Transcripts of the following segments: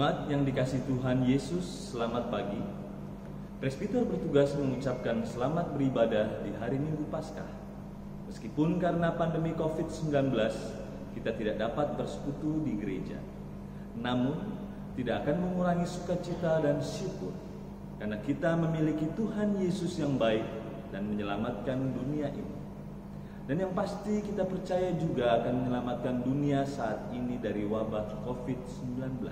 Jemaat yang dikasihi Tuhan Yesus, selamat pagi. Presbiter bertugas mengucapkan selamat beribadah di hari Minggu Paskah. Meskipun karena pandemi COVID-19, kita tidak dapat bersekutu di gereja. Namun, tidak akan mengurangi sukacita dan syukur, karena kita memiliki Tuhan Yesus yang baik dan menyelamatkan dunia ini. Dan yang pasti kita percaya juga akan menyelamatkan dunia saat ini dari wabah COVID-19.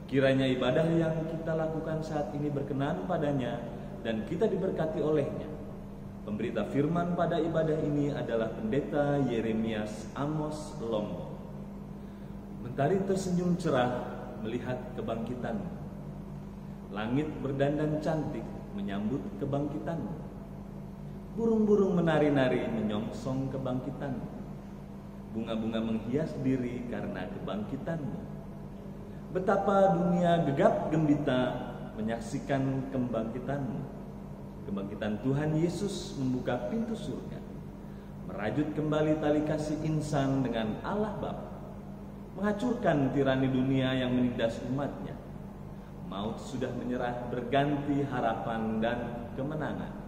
Kiranya ibadah yang kita lakukan saat ini berkenan padanya dan kita diberkati olehnya. Pemberita firman pada ibadah ini adalah Pendeta Yeremias Amos Lombok. Mentari tersenyum cerah melihat kebangkitanmu. Langit berdandan cantik menyambut kebangkitanmu. Burung-burung menari-nari menyongsong kebangkitanmu. Bunga-bunga menghias diri karena kebangkitanmu. Betapa dunia gegap gembita menyaksikan kebangkitanmu. Kebangkitan Tuhan Yesus membuka pintu surga, merajut kembali tali kasih insan dengan Allah Bapa, menghancurkan tirani dunia yang menindas umatnya. Maut sudah menyerah, berganti harapan dan kemenangan.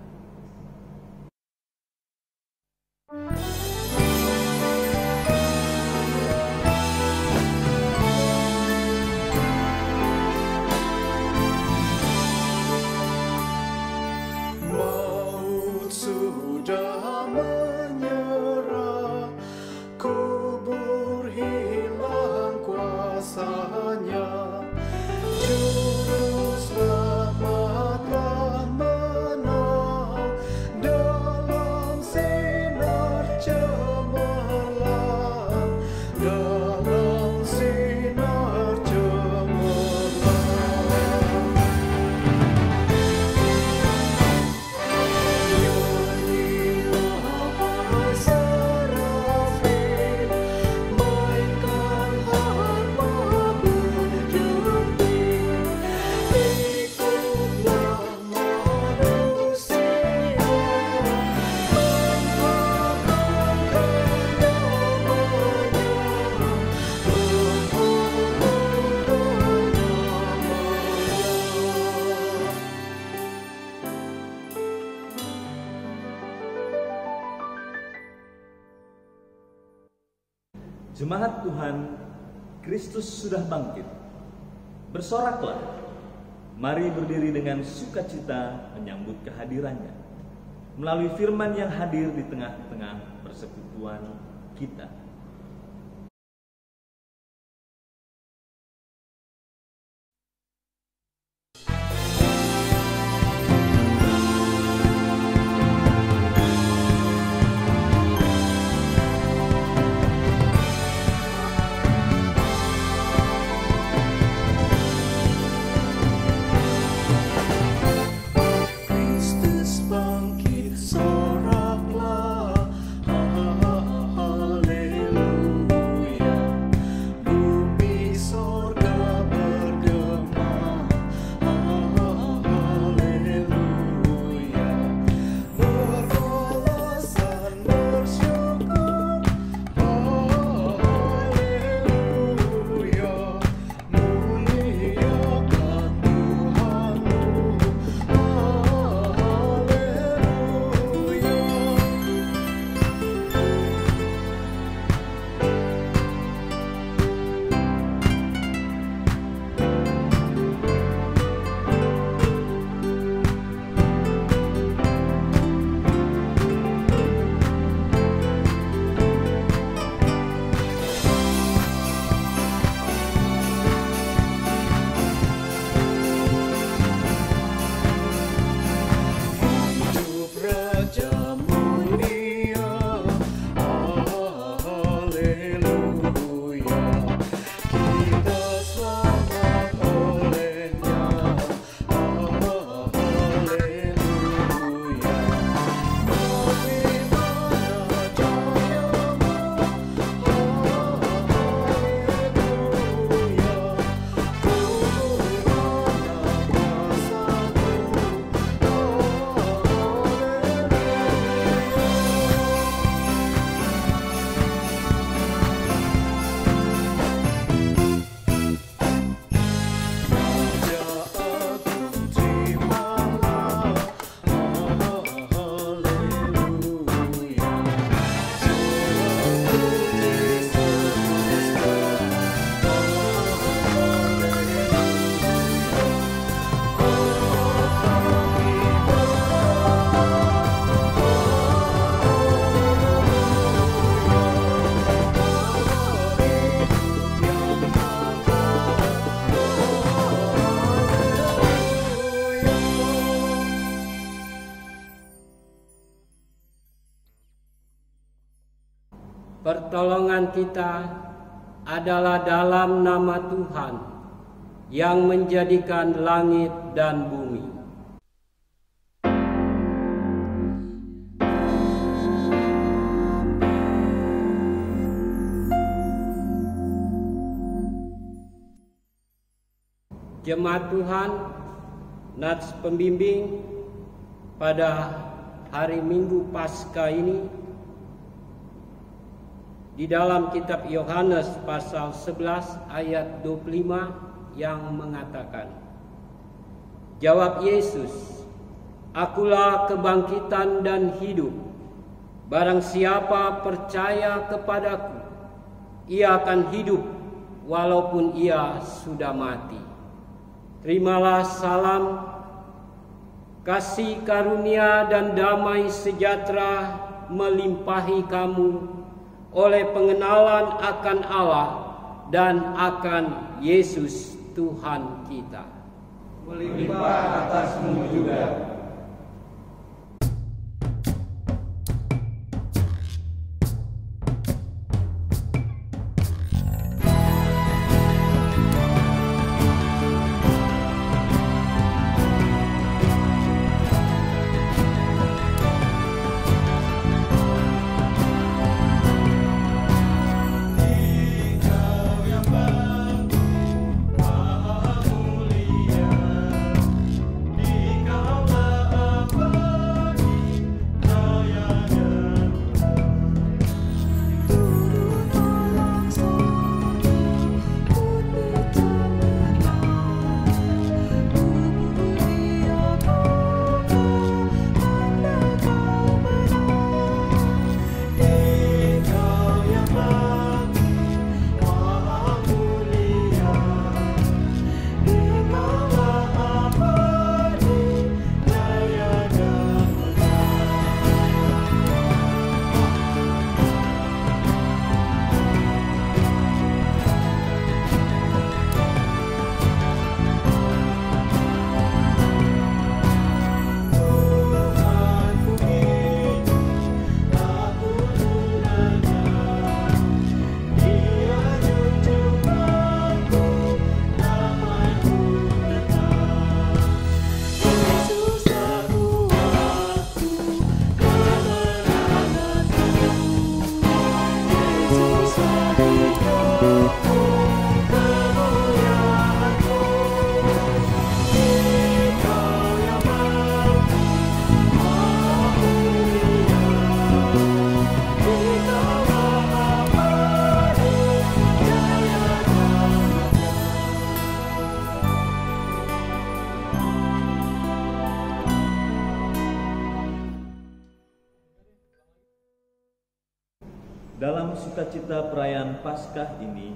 Jemaat Tuhan, Kristus sudah bangkit. Bersoraklah, mari berdiri dengan sukacita menyambut kehadirannya. Melalui firman yang hadir di tengah-tengah persekutuan kita. Soraklah, haleluya. Pertolongan kita adalah dalam nama Tuhan yang menjadikan langit dan bumi. Jemaat Tuhan, Nats pembimbing pada hari Minggu Paskah ini di dalam kitab Yohanes pasal 11 ayat 25 yang mengatakan, jawab Yesus, "Akulah kebangkitan dan hidup. Barang siapa percaya kepadaku, ia akan hidup walaupun ia sudah mati." Terimalah salam, kasih karunia dan damai sejahtera melimpahi kamu oleh pengenalan akan Allah dan akan Yesus Tuhan kita. Melimpah atasmu juga. Dalam sukacita perayaan Paskah ini,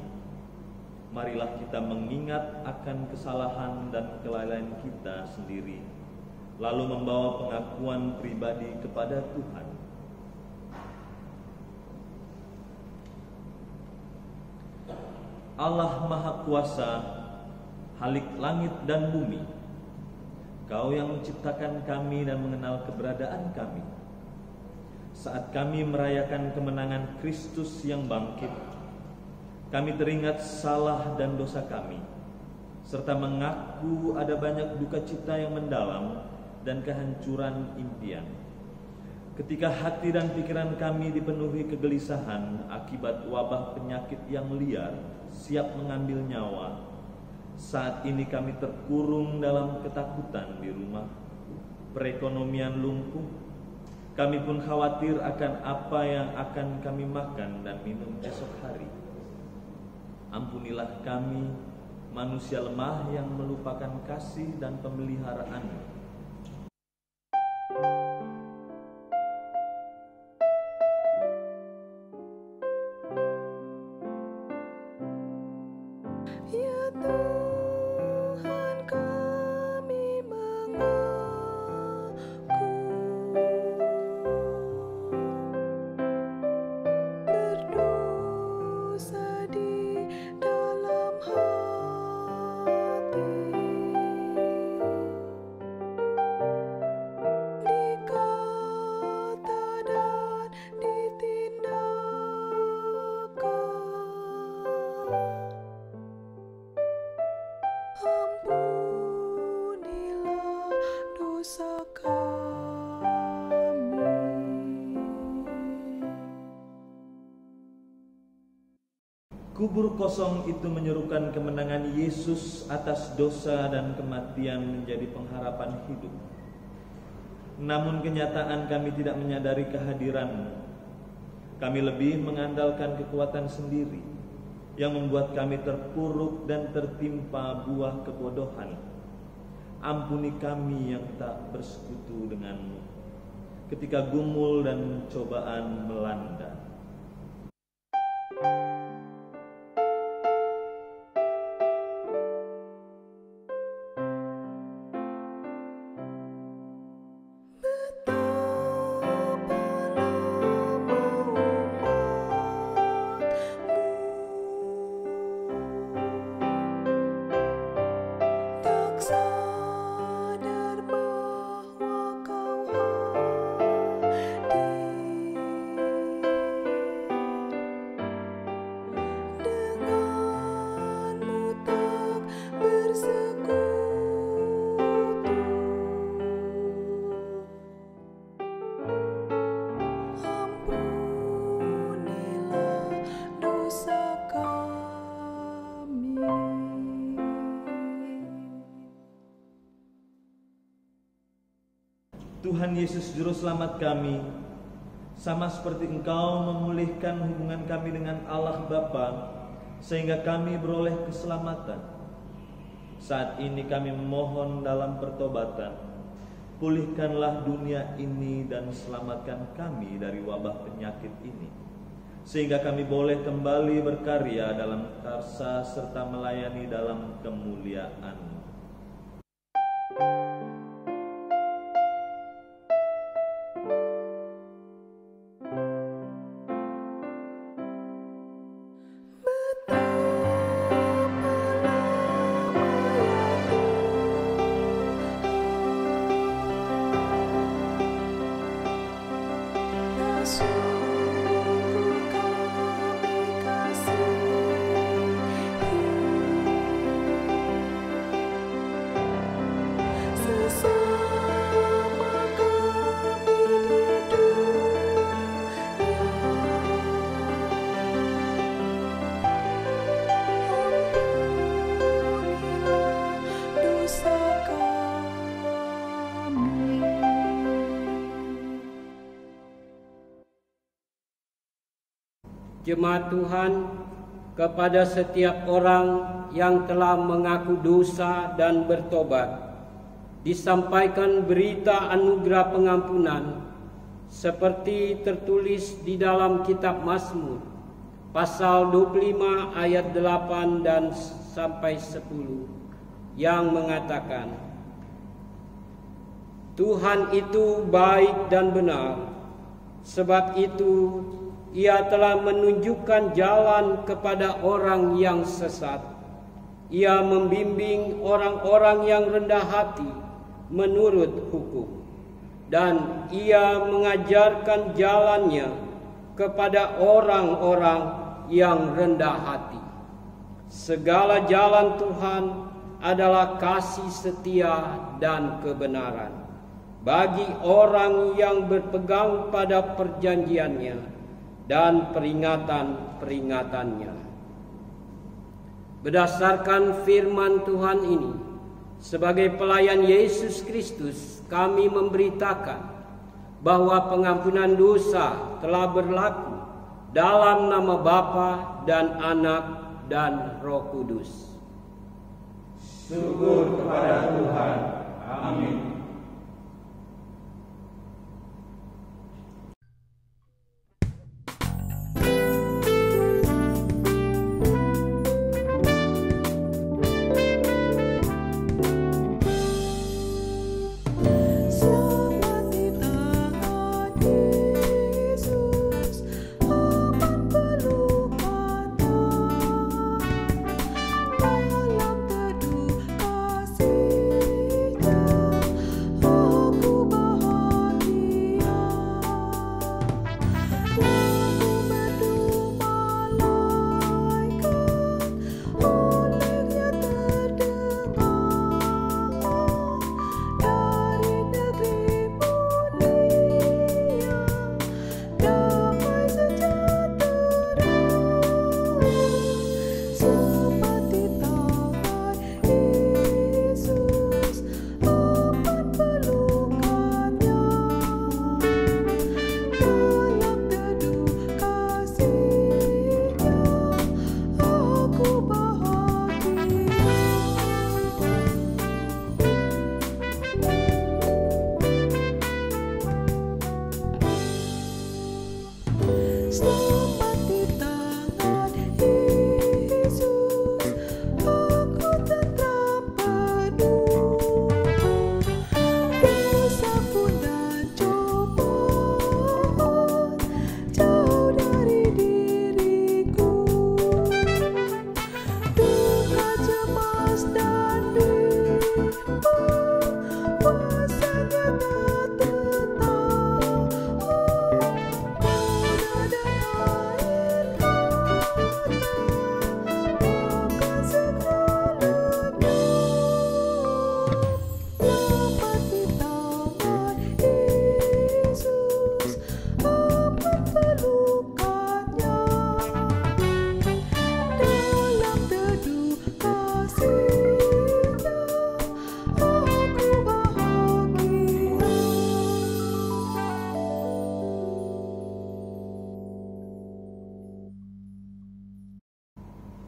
marilah kita mengingat akan kesalahan dan kelalaian kita sendiri, lalu membawa pengakuan pribadi kepada Tuhan. Allah Maha Kuasa, Halik langit dan bumi, Kau yang menciptakan kami dan mengenal keberadaan kami. Saat kami merayakan kemenangan Kristus yang bangkit, kami teringat salah dan dosa kami, serta mengaku ada banyak duka cita yang mendalam dan kehancuran impian. Ketika hati dan pikiran kami dipenuhi kegelisahan akibat wabah penyakit yang liar siap mengambil nyawa, saat ini kami terkurung dalam ketakutan di rumah, perekonomian lumpuh. Kami pun khawatir akan apa yang akan kami makan dan minum esok hari. Ampunilah kami, manusia lemah yang melupakan kasih dan pemeliharaan-Mu. Ya Tuhan, kami mengaku berdosa di dalam hati. Kubur kosong itu menyerukan kemenangan Yesus atas dosa dan kematian menjadi pengharapan hidup. Namun kenyataan kami tidak menyadari kehadiran-Mu. Kami lebih mengandalkan kekuatan sendiri yang membuat kami terpuruk dan tertimpa buah kebodohan. Ampuni kami yang tak bersekutu dengan-Mu ketika gumul dan cobaan melanda. Tuhan Yesus Juru Selamat kami, sama seperti Engkau memulihkan hubungan kami dengan Allah Bapa, sehingga kami beroleh keselamatan. Saat ini kami memohon dalam pertobatan, pulihkanlah dunia ini dan selamatkan kami dari wabah penyakit ini, sehingga kami boleh kembali berkarya dalam karsa serta melayani dalam kemuliaan-Mu. Jemaat Tuhan, kepada setiap orang yang telah mengaku dosa dan bertobat, disampaikan berita anugerah pengampunan seperti tertulis di dalam kitab Mazmur pasal 25 ayat 8 dan sampai 10 yang mengatakan, Tuhan itu baik dan benar, sebab itu Ia telah menunjukkan jalan kepada orang yang sesat. Ia membimbing orang-orang yang rendah hati menurut hukum, dan Ia mengajarkan jalannya kepada orang-orang yang rendah hati. Segala jalan Tuhan adalah kasih setia dan kebenaran bagi orang yang berpegang pada perjanjiannya dan peringatan-peringatannya. Berdasarkan firman Tuhan ini, sebagai pelayan Yesus Kristus, kami memberitakan bahwa pengampunan dosa telah berlaku dalam nama Bapa dan Anak dan Roh Kudus. Syukur kepada Tuhan. Amin. Dalam teduh kasih-Nya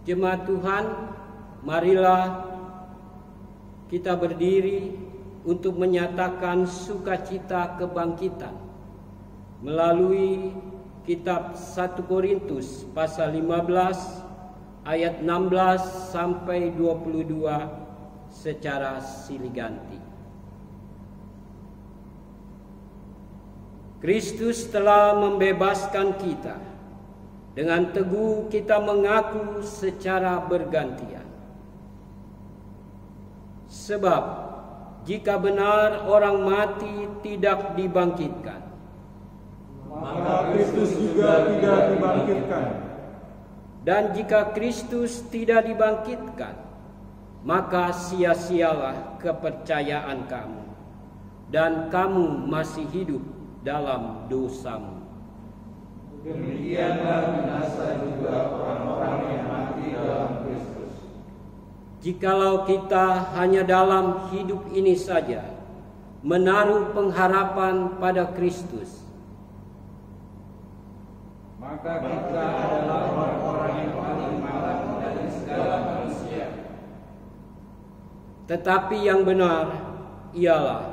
Jemaat Tuhan, marilah kita berdiri untuk menyatakan sukacita kebangkitan melalui kitab 1 Korintus pasal 15 ayat 16 sampai 22 secara silih ganti. Kristus telah membebaskan kita. Dengan teguh kita mengaku secara bergantian. Sebab jika benar orang mati tidak dibangkitkan, maka Kristus juga tidak dibangkitkan. Dan jika Kristus tidak dibangkitkan, maka sia-sialah kepercayaan kamu, dan kamu masih hidup dalam dosamu. Demikianlah binasa juga orang-orang yang mati dalam Kristus. Jikalau kita hanya dalam hidup ini saja menaruh pengharapan pada Kristus, maka kita adalah orang-orang yang paling malang dari segala manusia. tetapi yang benar ialah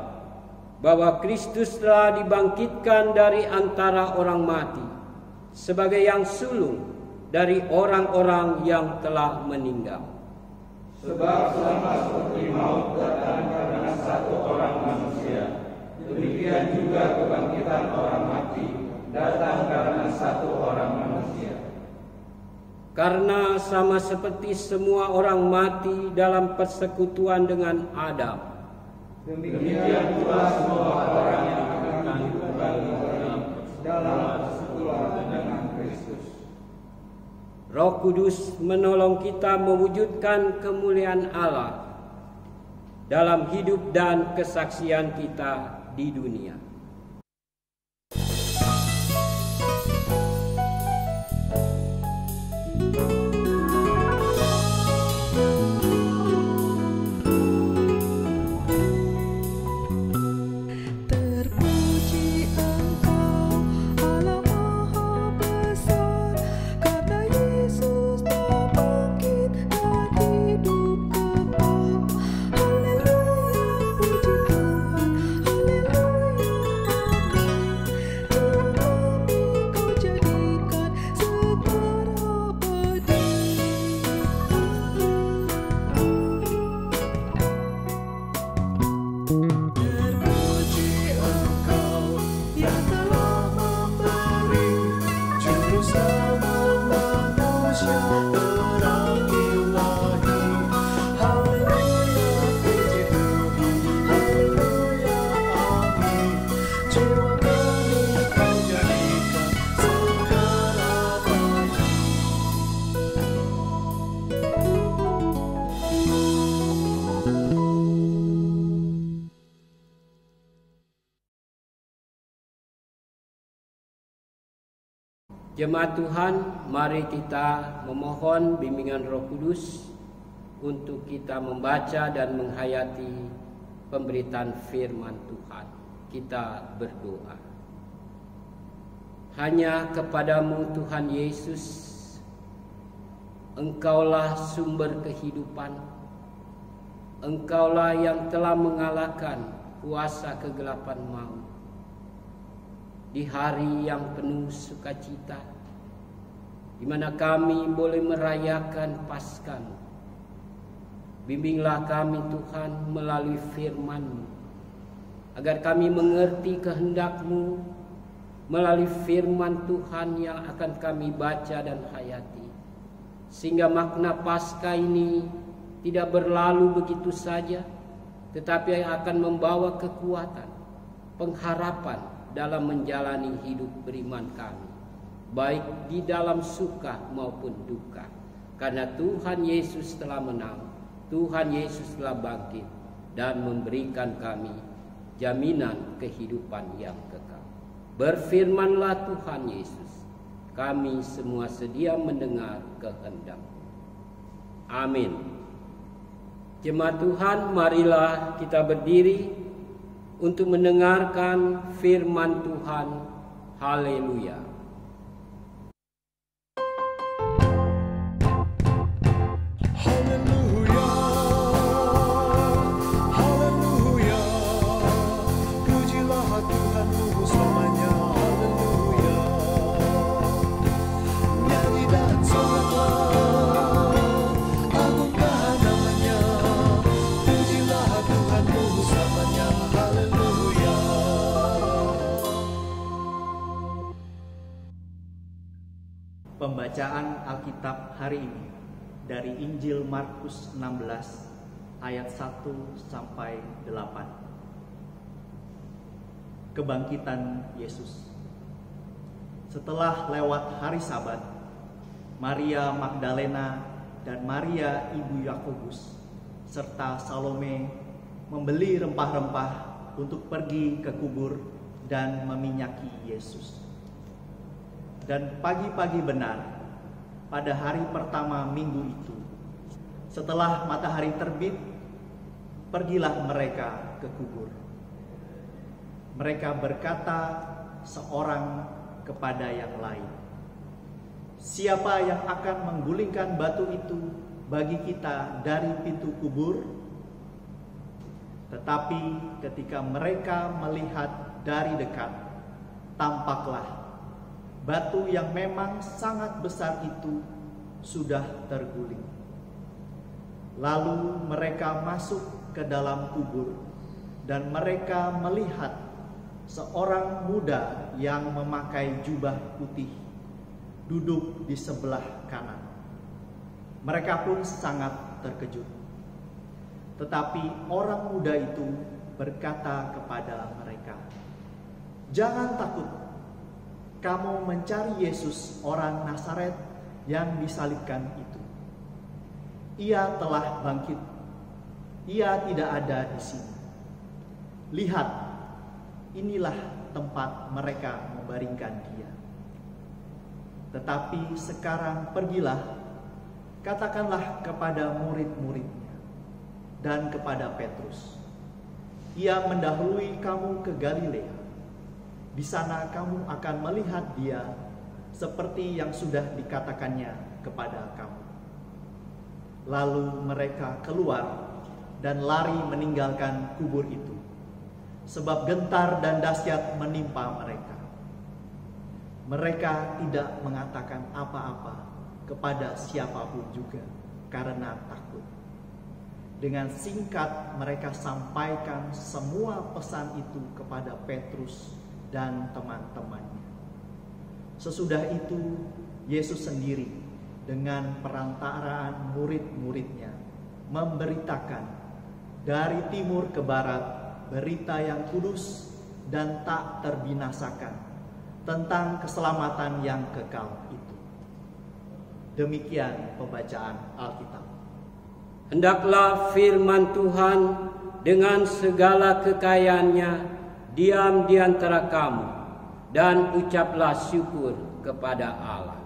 bahwa Kristus telah dibangkitkan dari antara orang mati sebagai yang sulung dari orang-orang yang telah meninggal. Sebab sama seperti maut datang karena satu orang manusia, demikian juga kebangkitan orang mati datang karena satu orang manusia. Karena sama seperti semua orang mati dalam persekutuan dengan Adam, Demikian pula semua orang yang akan hidup kembali dalam persekutuan dengan Kristus. Roh Kudus menolong kita mewujudkan kemuliaan Allah dalam hidup dan kesaksian kita di dunia. Terpuji Engkau, Allah Maha Besar, karena Yesus telah bangkit dan hidup kekal. Haleluya, puji Tuhan, haleluya, amin. Jiwa kami Kau jadikan sekar abadi. Terpuji Engkau yang telah memberi juru selamat manusia orang ilahi. Haleluya, puji Tuhan, haleluya, amin. Jiwa kami Kau jadikan sekar abadi. Jemaat Tuhan, mari kita memohon bimbingan Roh Kudus untuk kita membaca dan menghayati pemberitaan firman Tuhan. Kita berdoa. Hanya kepadamu Tuhan Yesus, Engkaulah sumber kehidupan. Engkaulah yang telah mengalahkan kuasa kegelapan maut. Di hari yang penuh sukacita, di mana kami boleh merayakan Paskah-Mu, bimbinglah kami Tuhan melalui firman-Mu, agar kami mengerti kehendak-Mu melalui firman Tuhan yang akan kami baca dan hayati, sehingga makna Paskah ini tidak berlalu begitu saja, tetapi akan membawa kekuatan, pengharapan dalam menjalani hidup beriman kami, baik di dalam suka maupun duka. Karena Tuhan Yesus telah menang, Tuhan Yesus telah bangkit dan memberikan kami jaminan kehidupan yang kekal. Berfirmanlah Tuhan Yesus, kami semua sedia mendengar kehendak-Mu. Amin. Jemaat Tuhan, marilah kita berdiri untuk mendengarkan firman Tuhan. Haleluya. Bacaan Alkitab hari ini dari Injil Markus 16 ayat 1 sampai 8. Kebangkitan Yesus. Setelah lewat hari Sabat, Maria Magdalena dan Maria ibu Yakobus serta Salome membeli rempah-rempah untuk pergi ke kubur dan meminyaki Yesus. Dan pagi-pagi benar, pada hari pertama minggu itu, setelah matahari terbit, pergilah mereka ke kubur. Mereka berkata seorang kepada yang lain, "Siapa yang akan menggulingkan batu itu bagi kita dari pintu kubur?" Tetapi ketika mereka melihat dari dekat, tampaklah batu yang memang sangat besar itu sudah terguling. Lalu mereka masuk ke dalam kubur dan mereka melihat seorang muda yang memakai jubah putih duduk di sebelah kanan. Mereka pun sangat terkejut. Tetapi orang muda itu berkata kepada mereka, "Jangan takut. Kamu mencari Yesus orang Nazaret yang disalibkan itu. Ia telah bangkit. Ia tidak ada di sini. Lihat, inilah tempat mereka membaringkan dia. Tetapi sekarang pergilah, katakanlah kepada murid-muridnya dan kepada Petrus, ia mendahului kamu ke Galilea. Di sana kamu akan melihat dia seperti yang sudah dikatakannya kepada kamu." Lalu mereka keluar dan lari meninggalkan kubur itu, sebab gentar dan dahsyat menimpa mereka. Mereka tidak mengatakan apa-apa kepada siapapun juga karena takut. Dengan singkat mereka sampaikan semua pesan itu kepada Petrus dan teman-temannya. Sesudah itu Yesus sendiri dengan perantaraan murid-muridnya memberitakan dari timur ke barat berita yang kudus dan tak terbinasakan tentang keselamatan yang kekal itu. Demikian pembacaan Alkitab. Hendaklah firman Tuhan dengan segala kekayaannya diam di antara kamu, dan ucaplah syukur kepada Allah.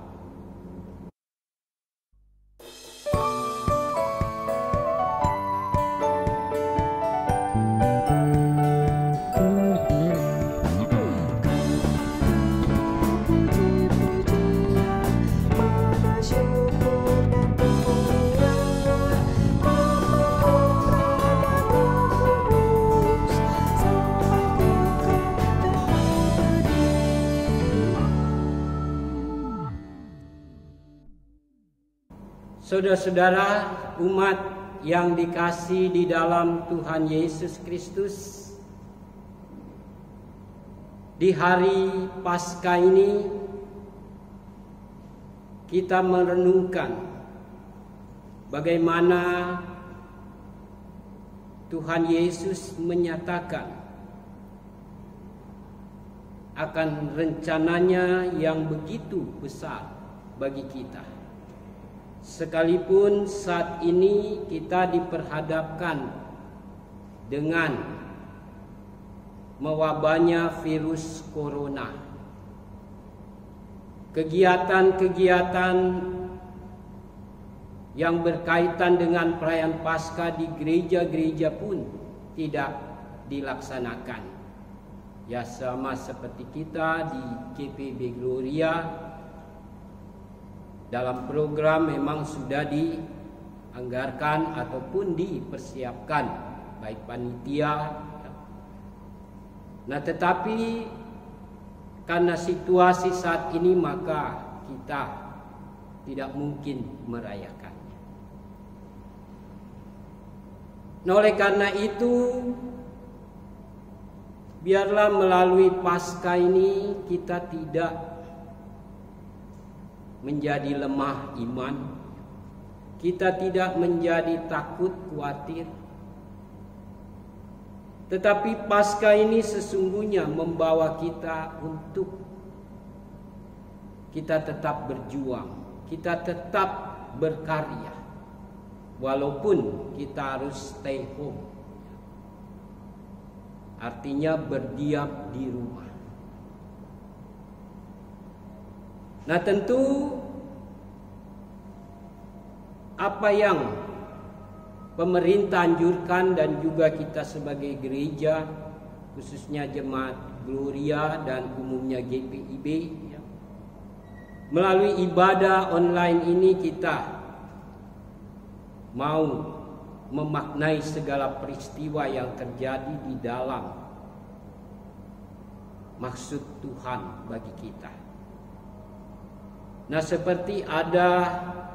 Saudara-saudara, umat yang dikasihi di dalam Tuhan Yesus Kristus, di hari Paskah ini kita merenungkan bagaimana Tuhan Yesus menyatakan akan rencananya yang begitu besar bagi kita. Sekalipun saat ini kita diperhadapkan dengan mewabahnya virus corona, kegiatan-kegiatan yang berkaitan dengan perayaan Paskah di gereja-gereja pun tidak dilaksanakan. Ya, sama seperti kita di KPB Gloria, dalam program memang sudah dianggarkan ataupun dipersiapkan baik panitia. Nah, tetapi karena situasi saat ini maka kita tidak mungkin merayakannya. Nah, oleh karena itu biarlah melalui Paskah ini kita tidak menjadi lemah iman, kita tidak menjadi takut, khawatir. Tetapi Paskah ini sesungguhnya membawa kita untuk kita tetap berjuang, kita tetap berkarya, walaupun kita harus stay home. Artinya berdiam di rumah. Nah, tentu apa yang pemerintah anjurkan dan juga kita sebagai gereja, khususnya Jemaat Gloria dan umumnya GPIB, melalui ibadah online ini kita mau memaknai segala peristiwa yang terjadi di dalam maksud Tuhan bagi kita. Nah, seperti ada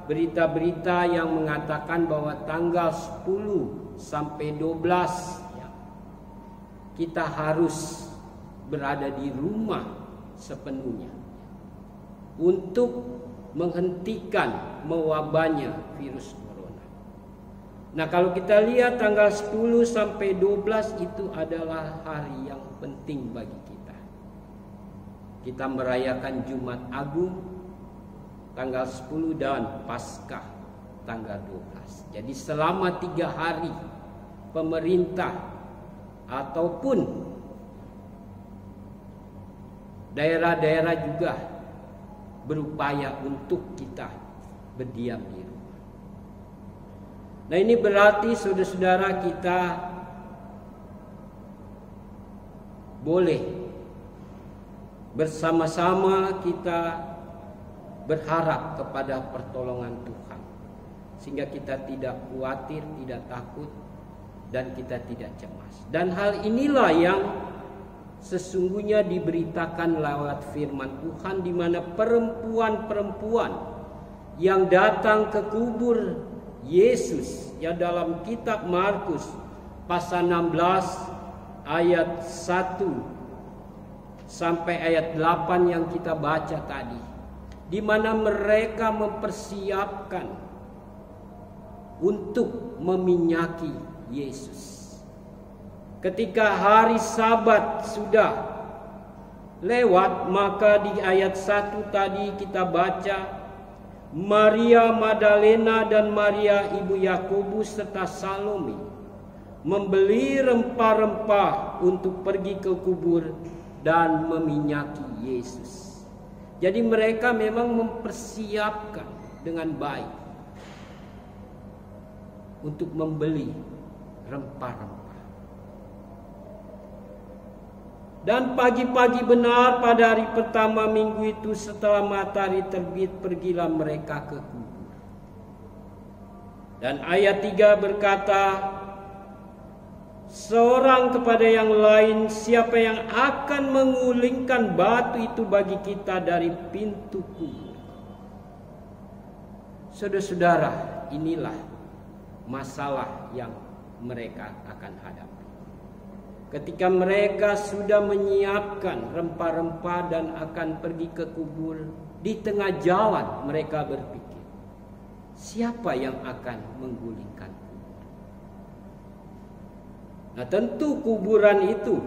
berita-berita yang mengatakan bahwa tanggal 10 sampai 12 kita harus berada di rumah sepenuhnya untuk menghentikan mewabahnya virus corona. Nah, kalau kita lihat tanggal 10 sampai 12 itu adalah hari yang penting bagi kita. Kita merayakan Jumat Agung tanggal 10 dan Paskah tanggal 12. Jadi selama 3 hari pemerintah ataupun daerah-daerah juga berupaya untuk kita berdiam di rumah. Nah, ini berarti saudara-saudara kita boleh bersama-sama kita berharap kepada pertolongan Tuhan, sehingga kita tidak khawatir, tidak takut, dan kita tidak cemas. Dan hal inilah yang sesungguhnya diberitakan lewat firman Tuhan, di mana perempuan-perempuan yang datang ke kubur Yesus, yang dalam kitab Markus pasal 16 ayat 1 sampai ayat 8 yang kita baca tadi, di mana mereka mempersiapkan untuk meminyaki Yesus. Ketika hari Sabat sudah lewat, maka di ayat 1 tadi kita baca, Maria Magdalena dan Maria ibu Yakobus serta Salome membeli rempah-rempah untuk pergi ke kubur dan meminyaki Yesus. Jadi mereka memang mempersiapkan dengan baik untuk membeli rempah-rempah. Dan pagi-pagi benar pada hari pertama minggu itu setelah matahari terbit, pergilah mereka ke kubur. Dan ayat 3 berkata, seorang kepada yang lain, siapa yang akan mengulingkan batu itu bagi kita dari pintu kubur. Saudara-saudara, inilah masalah yang mereka akan hadapi. Ketika mereka sudah menyiapkan rempah-rempah dan akan pergi ke kubur, di tengah jalan mereka berpikir, siapa yang akan menggulingkan kubur? Nah, tentu kuburan itu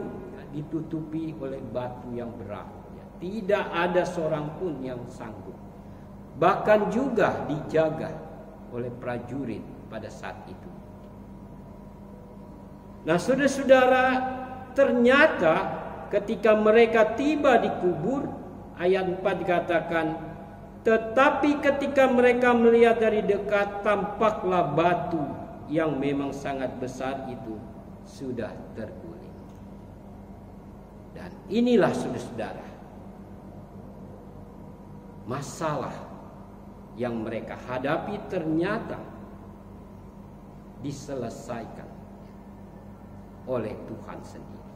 ditutupi oleh batu yang berat. Tidak ada seorang pun yang sanggup. Bahkan juga dijaga oleh prajurit pada saat itu. Nah, saudara-saudara, ternyata ketika mereka tiba di kubur, ayat 4 dikatakan, tetapi ketika mereka melihat dari dekat, tampaklah batu yang memang sangat besar itu sudah terguling. Dan inilah saudara-saudara, masalah yang mereka hadapi ternyata diselesaikan oleh Tuhan sendiri.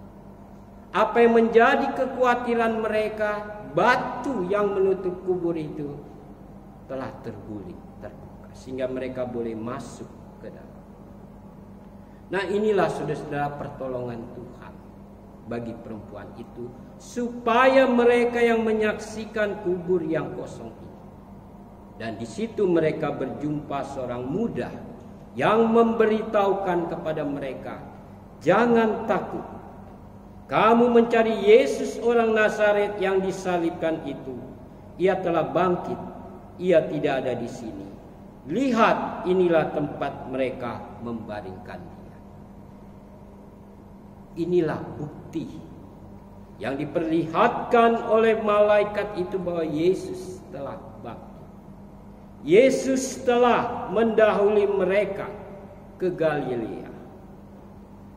Apa yang menjadi kekhawatiran mereka, batu yang menutup kubur itu telah terguling, terbuka, sehingga mereka boleh masuk ke dalam. Nah, inilah saudara-saudara pertolongan Tuhan bagi perempuan itu, supaya mereka yang menyaksikan kubur yang kosong ini Dan di situ mereka berjumpa seorang muda yang memberitahukan kepada mereka, "Jangan takut. Kamu mencari Yesus orang Nazaret yang disalibkan itu. Ia telah bangkit. Ia tidak ada di sini. Lihat, inilah tempat mereka membaringkan dia." Inilah bukti yang diperlihatkan oleh malaikat itu bahwa Yesus telah bangkit. Yesus telah mendahului mereka ke Galilea.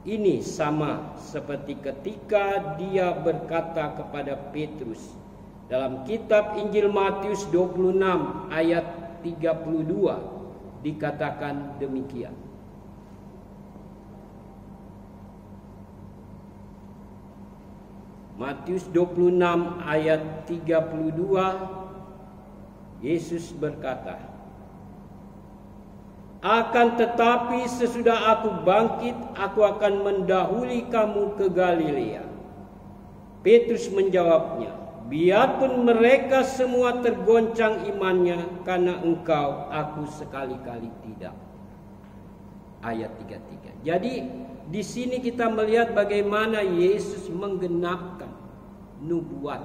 Ini sama seperti ketika dia berkata kepada Petrus dalam kitab Injil Matius 26 ayat 32 dikatakan demikian. Matius 26 ayat 32, Yesus berkata, "Akan tetapi sesudah aku bangkit, aku akan mendahului kamu ke Galilea." Petrus menjawabnya, "Biarpun mereka semua tergoncang imannya, karena engkau, aku sekali-kali tidak." Ayat 33. Jadi di sini kita melihat bagaimana Yesus menggenapkan nubuat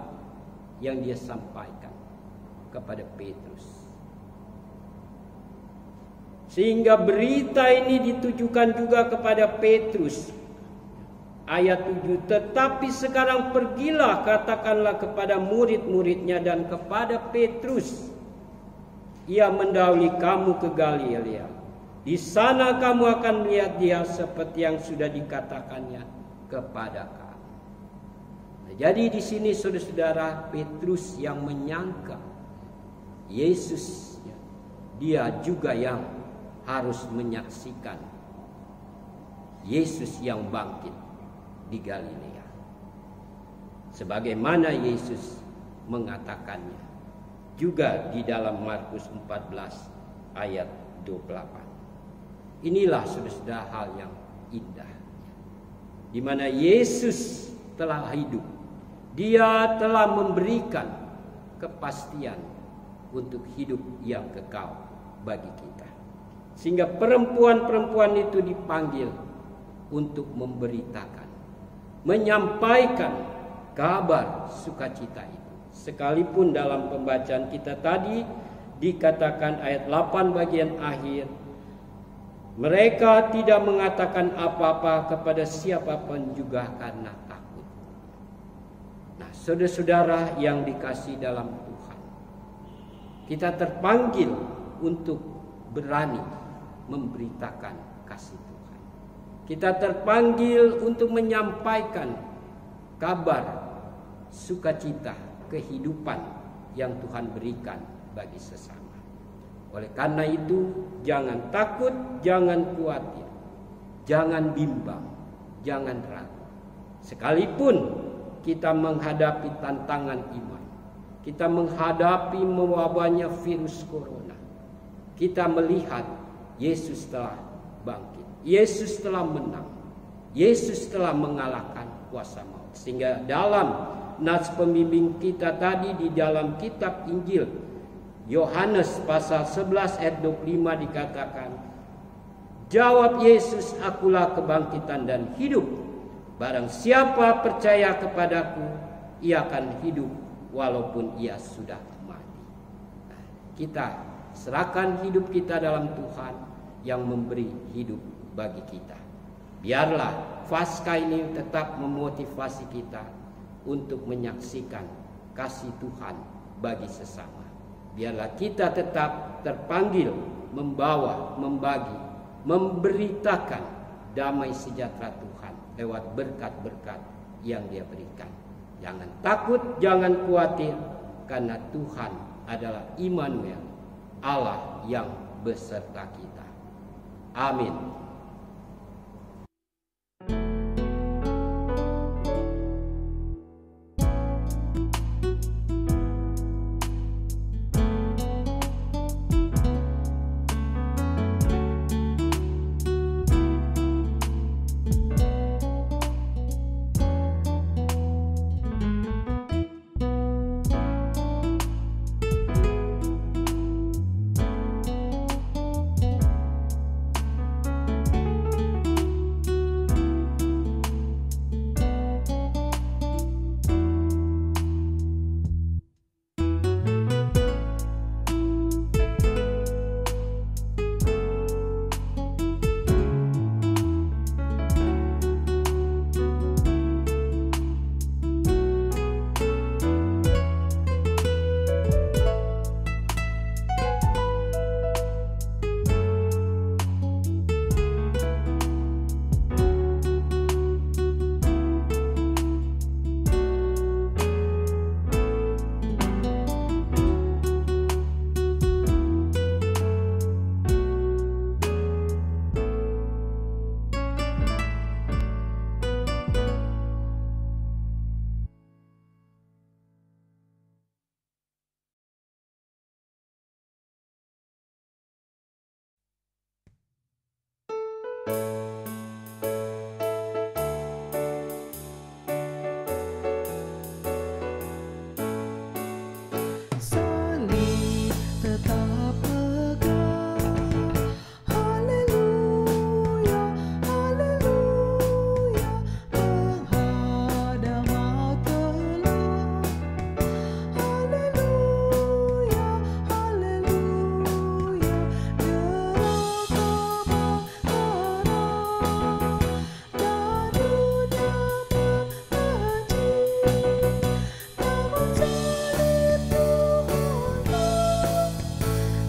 yang dia sampaikan kepada Petrus. Sehingga berita ini ditujukan juga kepada Petrus. Ayat 7, "Tetapi sekarang pergilah, katakanlah kepada murid-muridnya dan kepada Petrus, ia mendahului kamu ke Galilea. Di sana kamu akan melihat dia seperti yang sudah dikatakannya kepada kamu." Nah, jadi di sini saudara-saudara, Petrus yang menyangka Yesus, dia juga yang harus menyaksikan Yesus yang bangkit di Galilea, sebagaimana Yesus mengatakannya juga di dalam Markus 14 ayat 28. Inilah saudara-saudara hal yang indah, di mana Yesus telah hidup. Dia telah memberikan kepastian untuk hidup yang kekal bagi kita. Sehingga perempuan-perempuan itu dipanggil untuk memberitakan, menyampaikan kabar sukacita itu. Sekalipun dalam pembacaan kita tadi dikatakan ayat 8 bagian akhir, mereka tidak mengatakan apa-apa kepada siapapun juga karena takut. Nah, saudara-saudara yang dikasihi dalam Tuhan, kita terpanggil untuk berani memberitakan kasih Tuhan. Kita terpanggil untuk menyampaikan kabar sukacita, kehidupan yang Tuhan berikan bagi sesama. Oleh karena itu, jangan takut, jangan khawatir, jangan bimbang, jangan ragu. Sekalipun kita menghadapi tantangan iman, kita menghadapi mewabahnya virus corona, kita melihat Yesus telah bangkit, Yesus telah menang, Yesus telah mengalahkan kuasa maut. Sehingga dalam nas pembimbing kita tadi di dalam kitab Injil Yohanes pasal 11 ayat 25 dikatakan, "Jawab Yesus, akulah kebangkitan dan hidup. Barang siapa percaya kepadaku, ia akan hidup walaupun ia sudah mati." Nah, kita serahkan hidup kita dalam Tuhan yang memberi hidup bagi kita. Biarlah Paskah ini tetap memotivasi kita untuk menyaksikan kasih Tuhan bagi sesama. Biarlah kita tetap terpanggil membawa, membagi, memberitakan damai sejahtera Tuhan lewat berkat-berkat yang Dia berikan. Jangan takut, jangan khawatir, karena Tuhan adalah Immanuel, Allah yang beserta kita. Amin.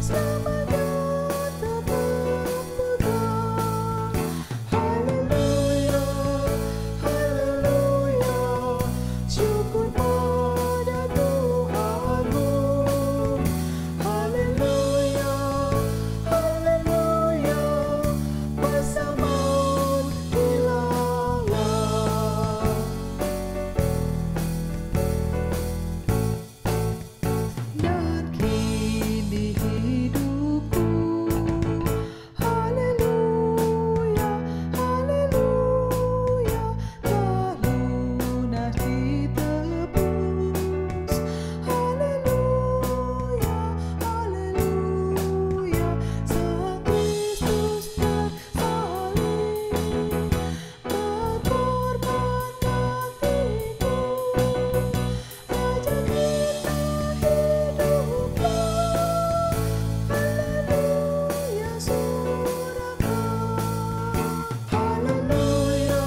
selamanya tetap pegang. Haleluya, haleluya, syukur pada Tuhanmu. Haleluya, haleluya, kuasa maut hilanglah. Dan kini hidupku, haleluya, haleluya, telah lunas ditebus. Haleluya, haleluya, Sang Kristus tersalib, berkorban matiku. Raja kita hiduplah, haleluya, sorakan. Haleluya,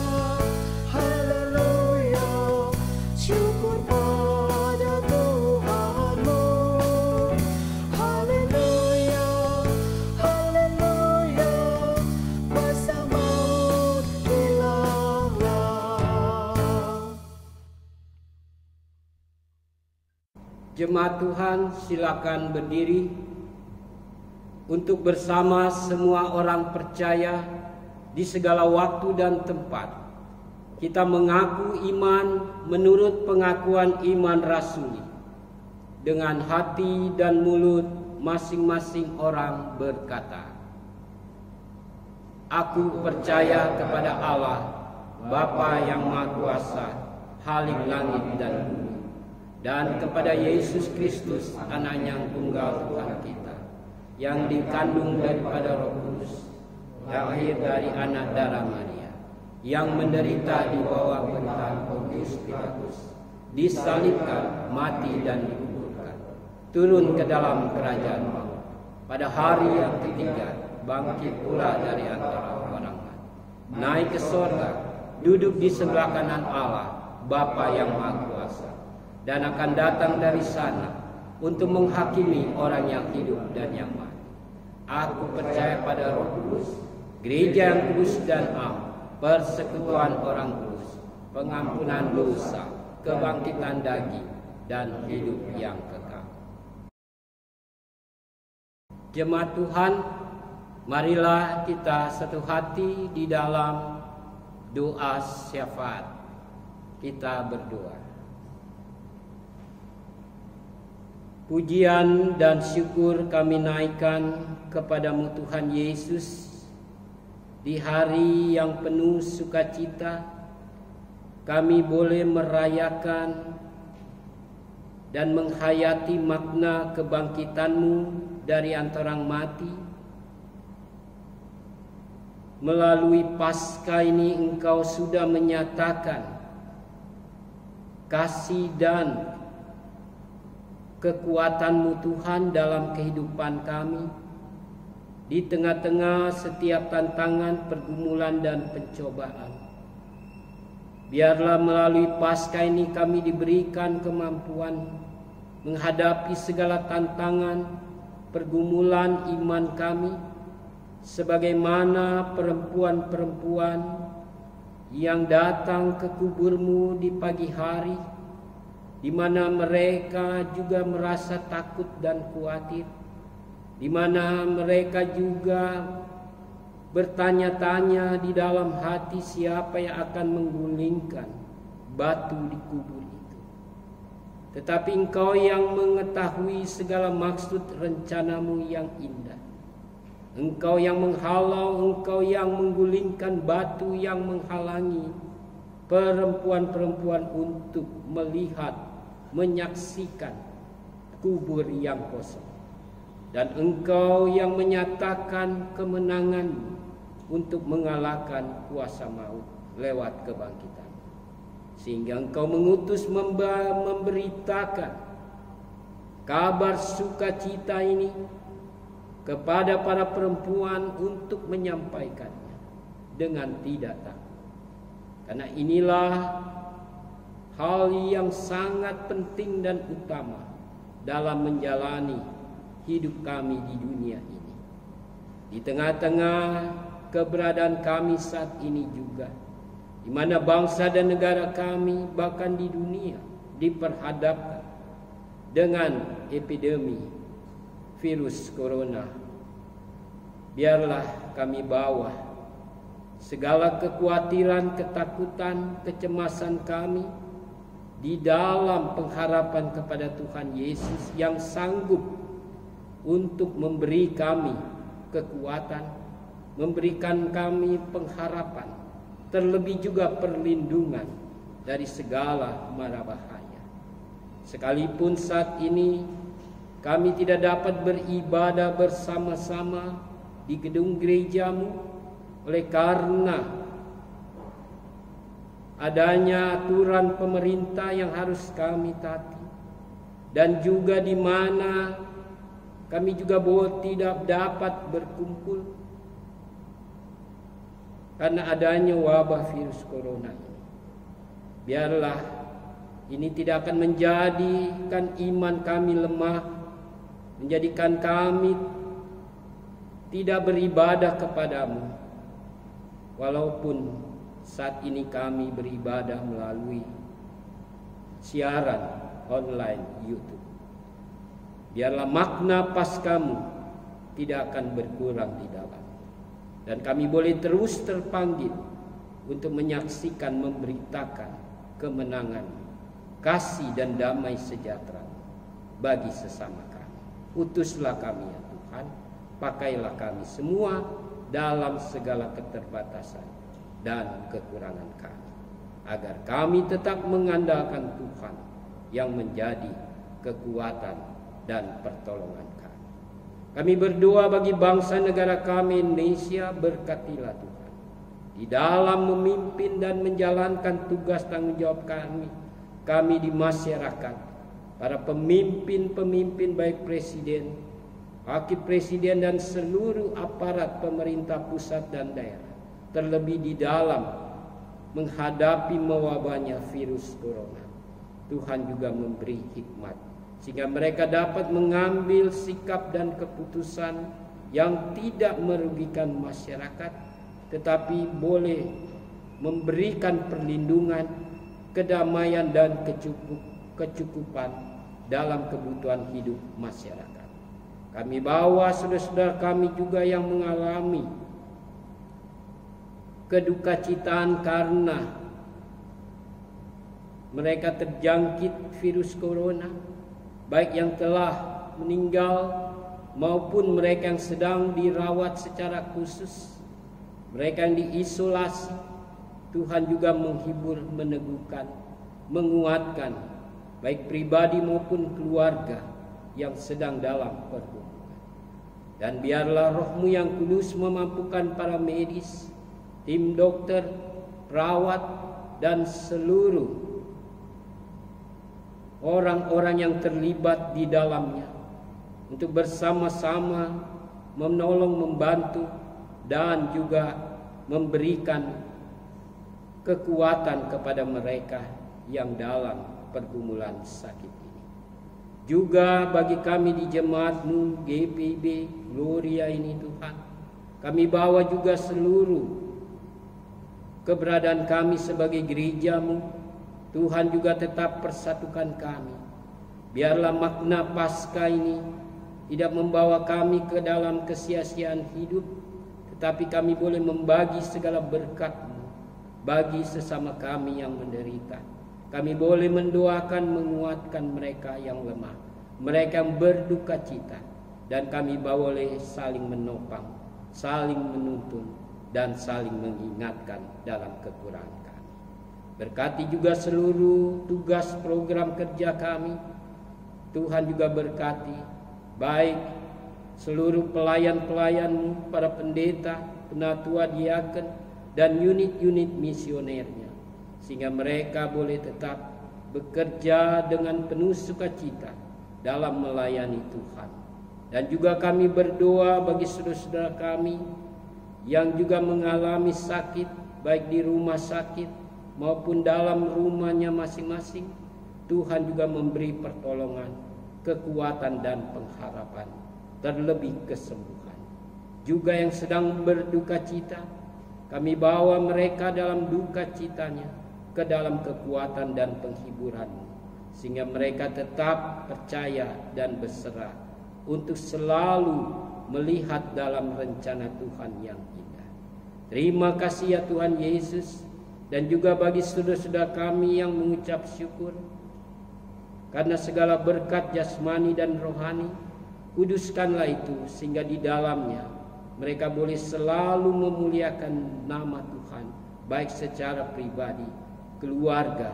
haleluya, syukur pada Tuhanmu. Haleluya, haleluya, kuasa maut hilanglah. Jemaat Tuhan, silakan berdiri untuk bersama semua orang percaya di segala waktu dan tempat. Kita mengaku iman menurut pengakuan iman rasuli. Dengan hati dan mulut masing-masing orang berkata, Aku percaya kepada Allah, Bapa yang Maha Kuasa, Khalik langit dan bumi, dan kepada Yesus Kristus, Anak yang tunggal Tuhan kita, yang dikandung daripada Roh Kudus, lahir dari anak darah Maria, yang menderita di bawah pemerintahan Pontius Pilatus, disalibkan, mati dan dikuburkan, turun ke dalam kerajaan maut, pada hari yang ketiga bangkit pula dari antara orang mati, naik ke sorga, duduk di sebelah kanan Allah, Bapa yang Maha Kuasa, dan akan datang dari sana untuk menghakimi orang yang hidup dan yang mati. Aku percaya pada Roh Kudus, gereja yang kudus dan am, persekutuan orang kudus, pengampunan dosa, kebangkitan daging, dan hidup yang kekal. Jemaat Tuhan, marilah kita satu hati di dalam doa syafaat. Kita berdoa. Pujian dan syukur kami naikkan kepadamu Tuhan Yesus di hari yang penuh sukacita. Kami boleh merayakan dan menghayati makna kebangkitan-Mu dari antara orang mati. Melalui Paskah ini Engkau sudah menyatakan kasih dan kekuatan-Mu Tuhan dalam kehidupan kami, di tengah-tengah setiap tantangan, pergumulan dan pencobaan. Biarlah melalui Paskah ini kami diberikan kemampuan menghadapi segala tantangan, pergumulan iman kami, sebagaimana perempuan-perempuan yang datang ke kubur-Mu di pagi hari, di mana mereka juga merasa takut dan khawatir, di mana mereka juga bertanya-tanya di dalam hati siapa yang akan menggulingkan batu di kubur itu. Tetapi Engkau yang mengetahui segala maksud rencana-Mu yang indah. Engkau yang menghalau, Engkau yang menggulingkan batu yang menghalangi perempuan-perempuan untuk melihat, menyaksikan kubur yang kosong. Dan Engkau yang menyatakan kemenangan untuk mengalahkan kuasa maut lewat kebangkitan. Sehingga Engkau mengutus memberitakan kabar sukacita ini kepada para perempuan untuk menyampaikannya dengan tidak takut. Karena inilah hal yang sangat penting dan utama dalam menjalani hidup kami di dunia ini. Di tengah-tengah keberadaan kami saat ini juga, di mana bangsa dan negara kami bahkan di dunia diperhadapkan dengan epidemi virus corona, biarlah kami bawa segala kekhawatiran, ketakutan, kecemasan kami di dalam pengharapan kepada Tuhan Yesus yang sanggup untuk memberi kami kekuatan, memberikan kami pengharapan, terlebih juga perlindungan dari segala mara bahaya. Sekalipun saat ini kami tidak dapat beribadah bersama-sama di gedung gerejamu oleh karena adanya aturan pemerintah yang harus kami taati, dan juga di mana kami juga tidak dapat berkumpul karena adanya wabah virus corona ini. Biarlah ini tidak akan menjadikan iman kami lemah, menjadikan kami tidak beribadah kepadamu, walaupun saat ini kami beribadah melalui siaran online YouTube. Biarlah makna Paskamu tidak akan berkurang di dalam, dan kami boleh terus terpanggil untuk menyaksikan, memberitakan kemenangan, kasih dan damai sejahtera bagi sesama kami. Utuslah kami ya Tuhan, pakailah kami semua dalam segala keterbatasan dan kekurangan kami, agar kami tetap mengandalkan Tuhan yang menjadi kekuatan dan pertolongan kami. Kami berdoa bagi bangsa negara kami Indonesia, berkatilah Tuhan di dalam memimpin dan menjalankan tugas tanggung jawab kami di masyarakat. Para pemimpin-pemimpin baik presiden, wakil presiden dan seluruh aparat pemerintah pusat dan daerah, terlebih di dalam menghadapi mewabahnya virus corona. Tuhan juga memberi hikmat sehingga mereka dapat mengambil sikap dan keputusan yang tidak merugikan masyarakat, tetapi boleh memberikan perlindungan, kedamaian dan kecukupan dalam kebutuhan hidup masyarakat. Kami bawa saudara-saudara kami juga yang mengalami kedukacitaan karena mereka terjangkit virus corona, baik yang telah meninggal maupun mereka yang sedang dirawat secara khusus, mereka yang diisolasi. Tuhan juga menghibur, meneguhkan, menguatkan baik pribadi maupun keluarga yang sedang dalam pergumulan. Dan biarlah Roh-Mu yang kudus memampukan para medis, tim dokter, perawat dan seluruh orang-orang yang terlibat di dalamnya untuk bersama-sama menolong, membantu dan juga memberikan kekuatan kepada mereka yang dalam pergumulan sakit ini. Juga bagi kami di jemaat-Mu GPIB Gloria ini Tuhan, kami bawa juga seluruh keberadaan kami sebagai gereja-Mu. Tuhan juga tetap persatukan kami. Biarlah makna Paskah ini tidak membawa kami ke dalam kesia-siaan hidup, tetapi kami boleh membagi segala berkat-Mu bagi sesama kami yang menderita. Kami boleh mendoakan, menguatkan mereka yang lemah, mereka yang berduka cita, dan kami boleh saling menopang, saling menuntun, dan saling mengingatkan dalam kekurangan kami. Berkati juga seluruh tugas program kerja kami. Tuhan juga berkati baik seluruh pelayan-pelayan-Mu, para pendeta, penatua, diaken, dan unit-unit misionernya, sehingga mereka boleh tetap bekerja dengan penuh sukacita dalam melayani Tuhan. Dan juga kami berdoa bagi saudara-saudara kami yang juga mengalami sakit, baik di rumah sakit maupun dalam rumahnya masing-masing. Tuhan juga memberi pertolongan, kekuatan dan pengharapan terlebih kesembuhan. Juga yang sedang berduka cita, kami bawa mereka dalam duka citanya ke dalam kekuatan dan penghiburan-Mu, sehingga mereka tetap percaya dan berserah untuk selalu melihat dalam rencana Tuhan yang indah. Terima kasih ya Tuhan Yesus, dan juga bagi saudara-saudara kami yang mengucap syukur karena segala berkat jasmani dan rohani. Kuduskanlah itu sehingga di dalamnya mereka boleh selalu memuliakan nama Tuhan, baik secara pribadi, keluarga,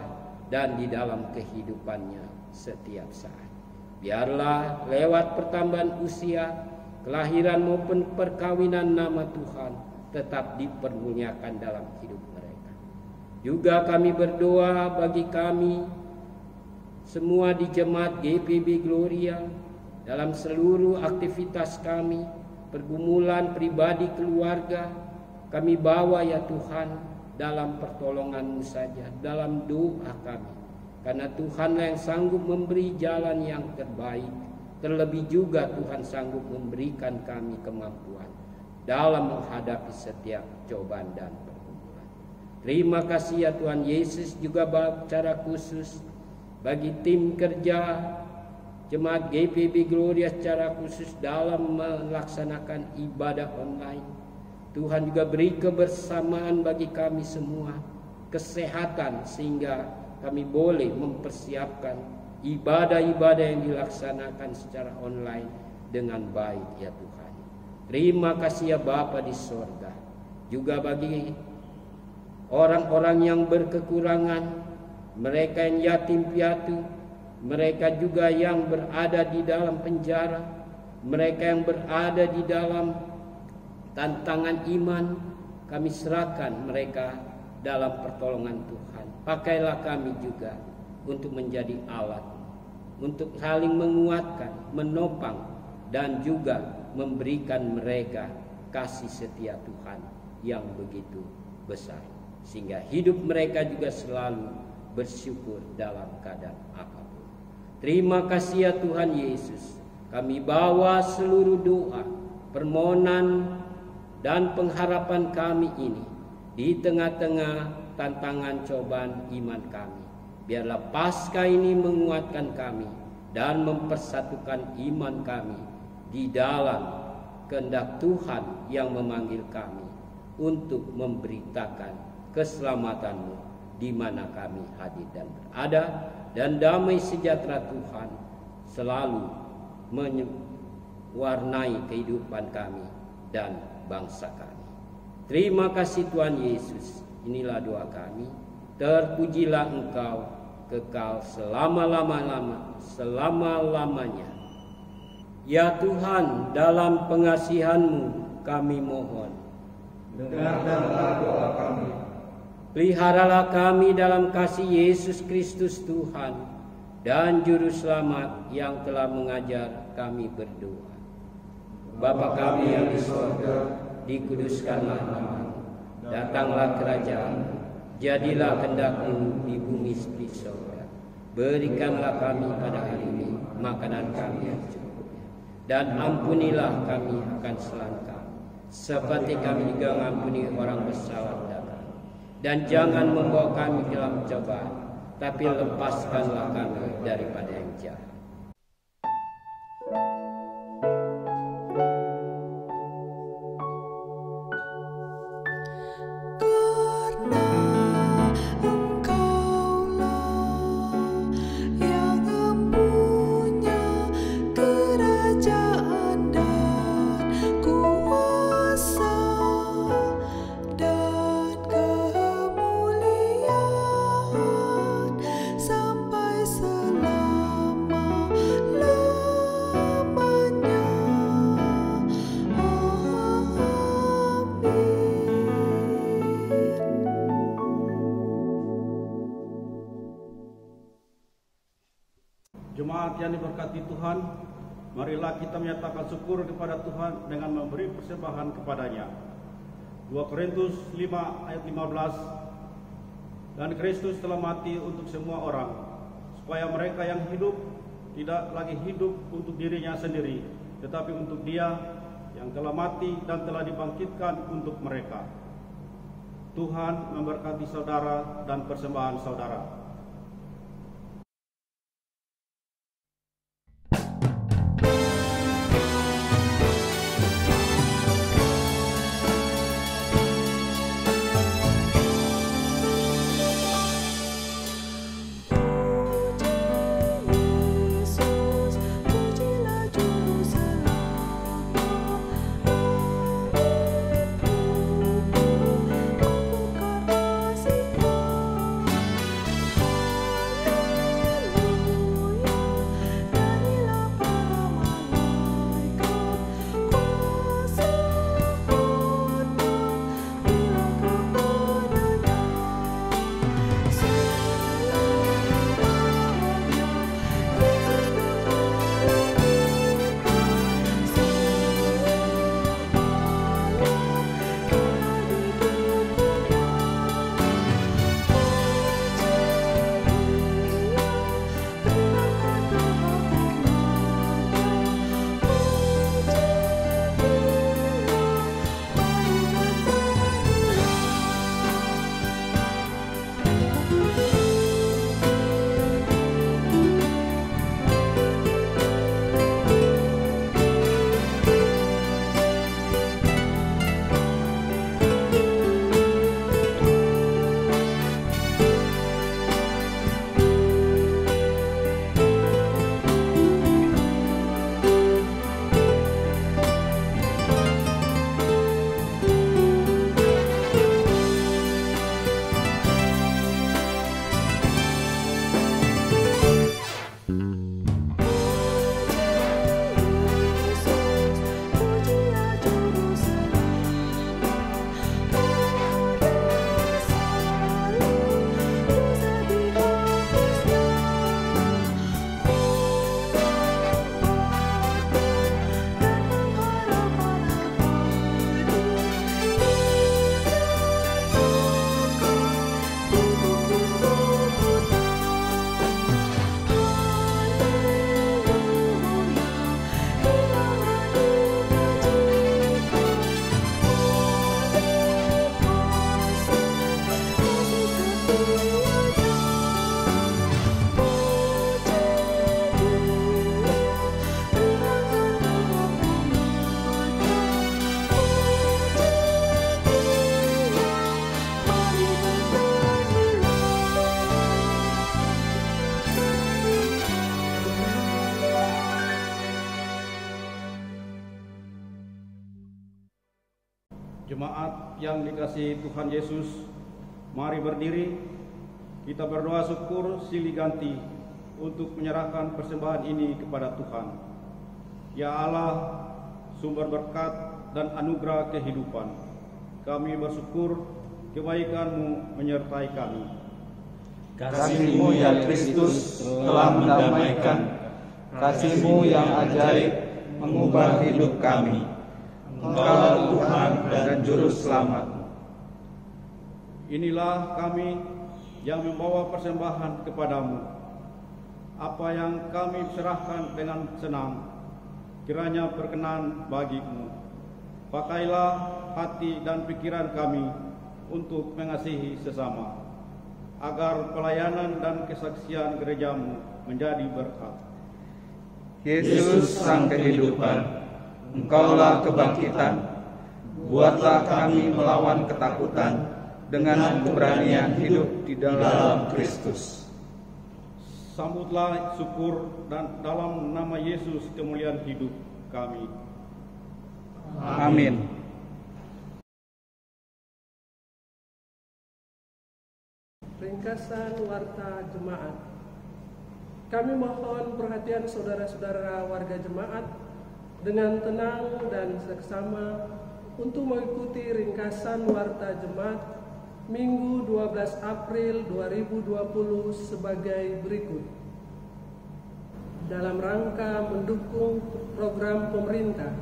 dan di dalam kehidupannya setiap saat. Biarlah lewat pertambahan usia, kelahiran maupun perkawinan, nama Tuhan tetap dipermuliakan dalam hidup mereka. Juga kami berdoa bagi kami semua di jemaat GPB Gloria, dalam seluruh aktivitas kami, pergumulan pribadi keluarga, kami bawa ya Tuhan dalam pertolongan-Mu saja, dalam doa kami. Karena Tuhanlah yang sanggup memberi jalan yang terbaik. Terlebih juga Tuhan sanggup memberikan kami kemampuan dalam menghadapi setiap cobaan dan pergumulan. Terima kasih ya Tuhan Yesus, juga secara khusus bagi tim kerja Jemaat GPB Gloria secara khusus dalam melaksanakan ibadah online. Tuhan juga beri kebersamaan bagi kami semua, kesehatan sehingga kami boleh mempersiapkan ibadah-ibadah yang dilaksanakan secara online dengan baik ya Tuhan. Terima kasih ya Bapa di sorga. Juga bagi orang-orang yang berkekurangan, mereka yang yatim piatu, mereka juga yang berada di dalam penjara, mereka yang berada di dalam tantangan iman, kami serahkan mereka dalam pertolongan Tuhan. Pakailah kami juga untuk menjadi alat, untuk saling menguatkan, menopang, dan juga memberikan mereka kasih setia Tuhan yang begitu besar, sehingga hidup mereka juga selalu bersyukur dalam keadaan apapun. Terima kasih ya Tuhan Yesus. Kami bawa seluruh doa, permohonan, dan pengharapan kami ini di tengah-tengah tantangan cobaan iman kami. Biarlah Paskah ini menguatkan kami dan mempersatukan iman kami di dalam kehendak Tuhan yang memanggil kami untuk memberitakan keselamatan-Mu di mana kami hadir dan berada, dan damai sejahtera Tuhan selalu mewarnai kehidupan kami dan bangsa kami. Terima kasih Tuhan Yesus. Inilah doa kami. Terpujilah Engkau kekal selama-lamanya. Ya Tuhan, dalam pengasihan-Mu kami mohon, dengarkanlah doa kami. peliharalah kami dalam kasih Yesus Kristus Tuhan dan Juru Selamat yang telah mengajar kami berdoa. Bapa kami yang di surga, dikuduskanlah nama-Mu, datanglah kerajaan-Mu, jadilah kehendak-Mu di bumi seperti surga. Berikanlah kami pada hari ini makanan kami yang secukupnya, dan ampunilah kami akan kesalahan kami, seperti kami juga mengampuni orang bersalah kepada kami. Dan jangan membawa kami ke dalam cobaan, tapi lepaskanlah kami daripada yang jahat. Karena Engkaulah yang mempunyai kerajaan dan kuasa dan kemuliaan sampai selama-lamanya. Jemaat yang diberkati Tuhan, marilah kita menyatakan syukur kepada Tuhan dengan memberi persembahan kepadanya. 2 Korintus 5 ayat 15. Dan Kristus telah mati untuk semua orang, supaya mereka yang hidup tidak lagi hidup untuk dirinya sendiri, tetapi untuk Dia yang telah mati dan telah dibangkitkan untuk mereka. Tuhan memberkati saudara dan persembahan saudara. Jemaat yang dikasihi Tuhan Yesus, mari berdiri, kita berdoa syukur silih ganti untuk menyerahkan persembahan ini kepada Tuhan. Ya Allah, sumber berkat dan anugerah kehidupan, kami bersyukur kebaikan-Mu menyertai kami. Kasih-Mu ya Kristus telah mendamaikan, kasih-Mu yang ajaib mengubah hidup kami. Engkaulah Tuhan dan Juru Selamat. Inilah kami yang membawa persembahan kepadamu. Apa yang kami serahkan dengan senang, kiranya berkenan bagi-Mu. Pakailah hati dan pikiran kami untuk mengasihi sesama, agar pelayanan dan kesaksian gereja-Mu menjadi berkat. Yesus Sang Kehidupan, Engkaulah kebangkitan, buatlah kami melawan ketakutan dengan keberanian hidup di dalam Kristus. Sambutlah syukur dan dalam nama Yesus kemuliaan hidup kami. Amin. Ringkasan Warta Jemaat. Kami mohon perhatian saudara-saudara warga jemaat dengan tenang dan seksama untuk mengikuti ringkasan Warta Jemaat Minggu 12 April 2020 sebagai berikut. Dalam rangka mendukung program pemerintah,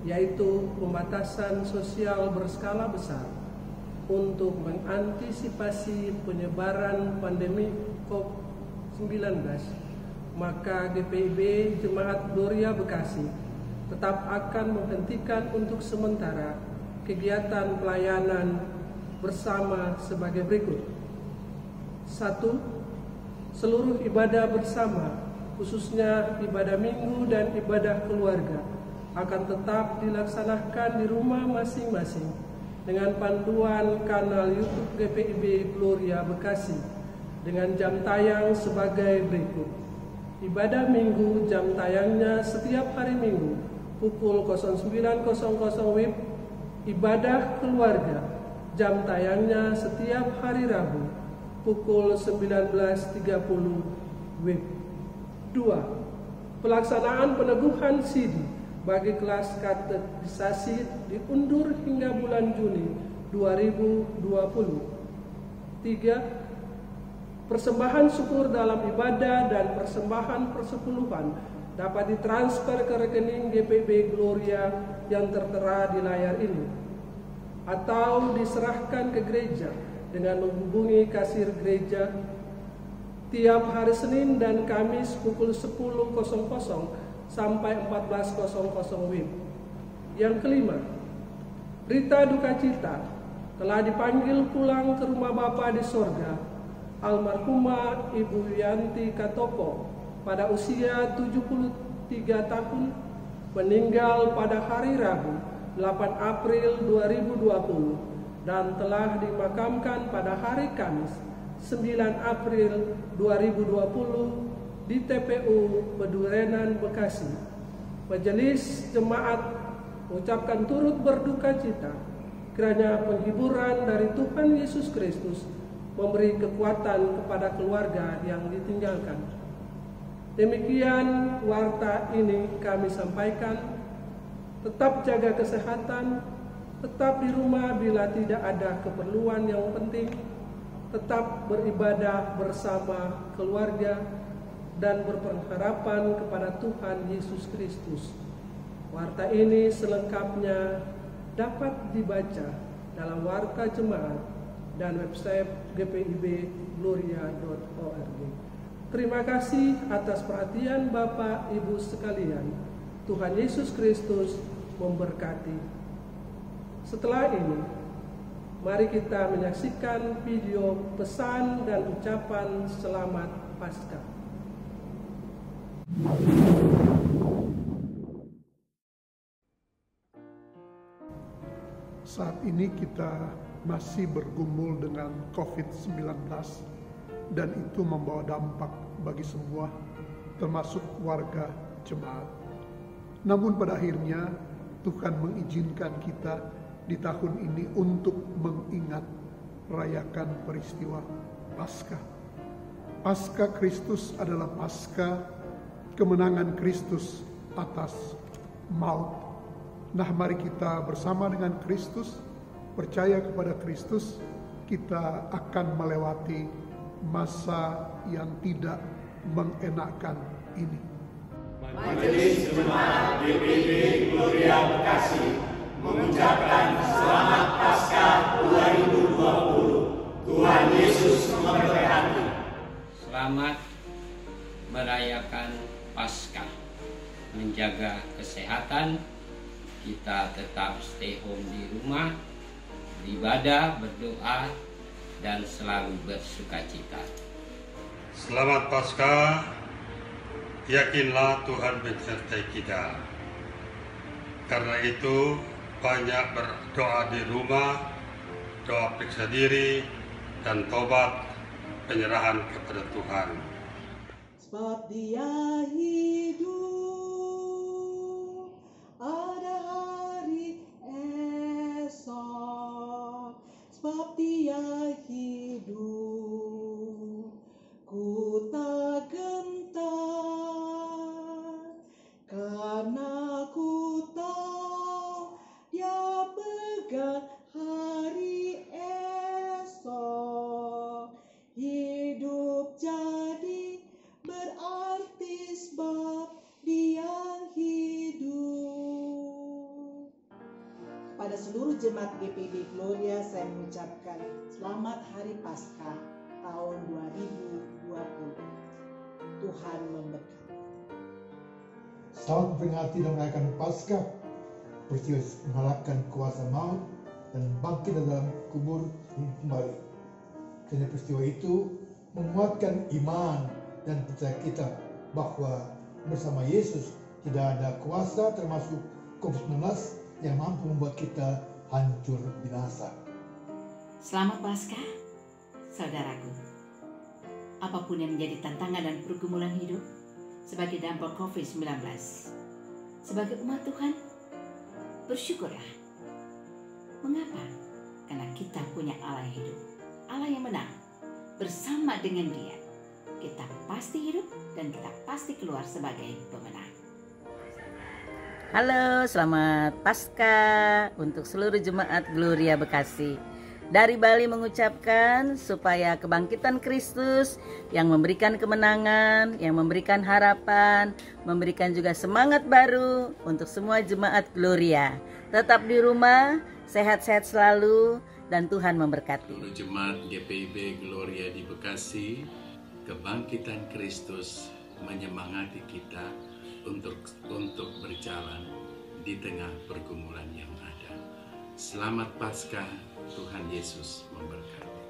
yaitu pembatasan sosial berskala besar untuk mengantisipasi penyebaran pandemi COVID-19, maka GPIB Jemaat Gloria Bekasi tetap akan menghentikan untuk sementara kegiatan pelayanan bersama sebagai berikut. 1. Seluruh ibadah bersama, khususnya ibadah minggu dan ibadah keluarga, akan tetap dilaksanakan di rumah masing-masing dengan panduan kanal YouTube GPIB Gloria Bekasi dengan jam tayang sebagai berikut. Ibadah minggu jam tayangnya setiap hari Minggu pukul 09.00 WIB. Ibadah keluarga jam tayangnya setiap hari Rabu pukul 19.30 WIB. 2. Pelaksanaan peneguhan CD bagi kelas katekisasi diundur hingga bulan Juni 2020. 3. Persembahan syukur dalam ibadah dan persembahan persepuluhan dapat ditransfer ke rekening GPIB Gloria yang tertera di layar ini, atau diserahkan ke gereja dengan menghubungi kasir gereja tiap hari Senin dan Kamis pukul 10.00 sampai 14.00 WIB. Yang kelima, berita duka cita telah dipanggil pulang ke rumah Bapa di sorga almarhumah Ibu Yanti Katopo pada usia 73 tahun, meninggal pada hari Rabu 8 April 2020 dan telah dimakamkan pada hari Kamis 9 April 2020 di TPU Pedurenan, Bekasi. Majelis jemaat mengucapkan turut berduka cita kiranya penghiburan dari Tuhan Yesus Kristus memberi kekuatan kepada keluarga yang ditinggalkan. Demikian warta ini kami sampaikan. Tetap jaga kesehatan, tetap di rumah bila tidak ada keperluan yang penting, tetap beribadah bersama keluarga, dan berpengharapan kepada Tuhan Yesus Kristus. Warta ini selengkapnya dapat dibaca dalam warta jemaat dan website gpibgloria.org. Terima kasih atas perhatian Bapak Ibu sekalian. Tuhan Yesus Kristus memberkati. Setelah ini, mari kita menyaksikan video pesan dan ucapan selamat Paskah. Saat ini kita masih bergumul dengan COVID-19 dan itu membawa dampak bagi semua, termasuk warga jemaat. Namun pada akhirnya Tuhan mengizinkan kita di tahun ini untuk mengingat rayakan peristiwa Paskah. Paskah Kristus adalah Paskah kemenangan Kristus atas maut. Nah, mari kita bersama dengan Kristus, percaya kepada Kristus, kita akan melewati masa yang tidak mengenakkan ini. Majelis Jemaat GPIB Gloria Bekasi mengucapkan Selamat Paskah 2020. Tuhan Yesus memberkati. Selamat merayakan Paskah. Menjaga kesehatan, kita tetap stay home di rumah, beribadah, berdoa, dan selalu bersukacita. Selamat Paskah. Yakinlah Tuhan menyertai kita. Karena itu banyak berdoa di rumah, doa periksa diri, dan tobat penyerahan kepada Tuhan. Sebab Dia hidup, ada hari esok. Sebab Dia hidup, ku tak gentar, karena ku tahu Dia pegang hari esok. Hidup jadi berarti sebab Dia hidup. Kepada seluruh jemaat GPIB Gloria, saya mengucapkan Selamat Hari Paskah tahun 2020. Tuhan memberkati. Selamat memperingati dan merayakan Paskah, peristiwa mengalahkan kuasa maut dan bangkit dari dalam kubur kembali. Karena peristiwa itu menguatkan iman dan percaya kita bahwa bersama Yesus tidak ada kuasa termasuk COVID-19 yang mampu membuat kita hancur binasa. Selamat Paskah, saudaraku. Apapun yang menjadi tantangan dan pergumulan hidup sebagai dampak COVID-19, sebagai umat Tuhan, bersyukurlah. Mengapa? Karena kita punya Allah yang hidup, Allah yang menang. Bersama dengan Dia, kita pasti hidup dan kita pasti keluar sebagai pemenang. Halo, selamat Paskah untuk seluruh jemaat Gloria Bekasi. Dari Bali mengucapkan supaya kebangkitan Kristus yang memberikan kemenangan, yang memberikan harapan, memberikan juga semangat baru untuk semua jemaat Gloria. Tetap di rumah, sehat-sehat selalu, dan Tuhan memberkati. Seluruh jemaat GPIB Gloria di Bekasi, kebangkitan Kristus menyemangati kita untuk berjalan di tengah pergumulan yang ada. Selamat Paskah. Tuhan Yesus memberkati.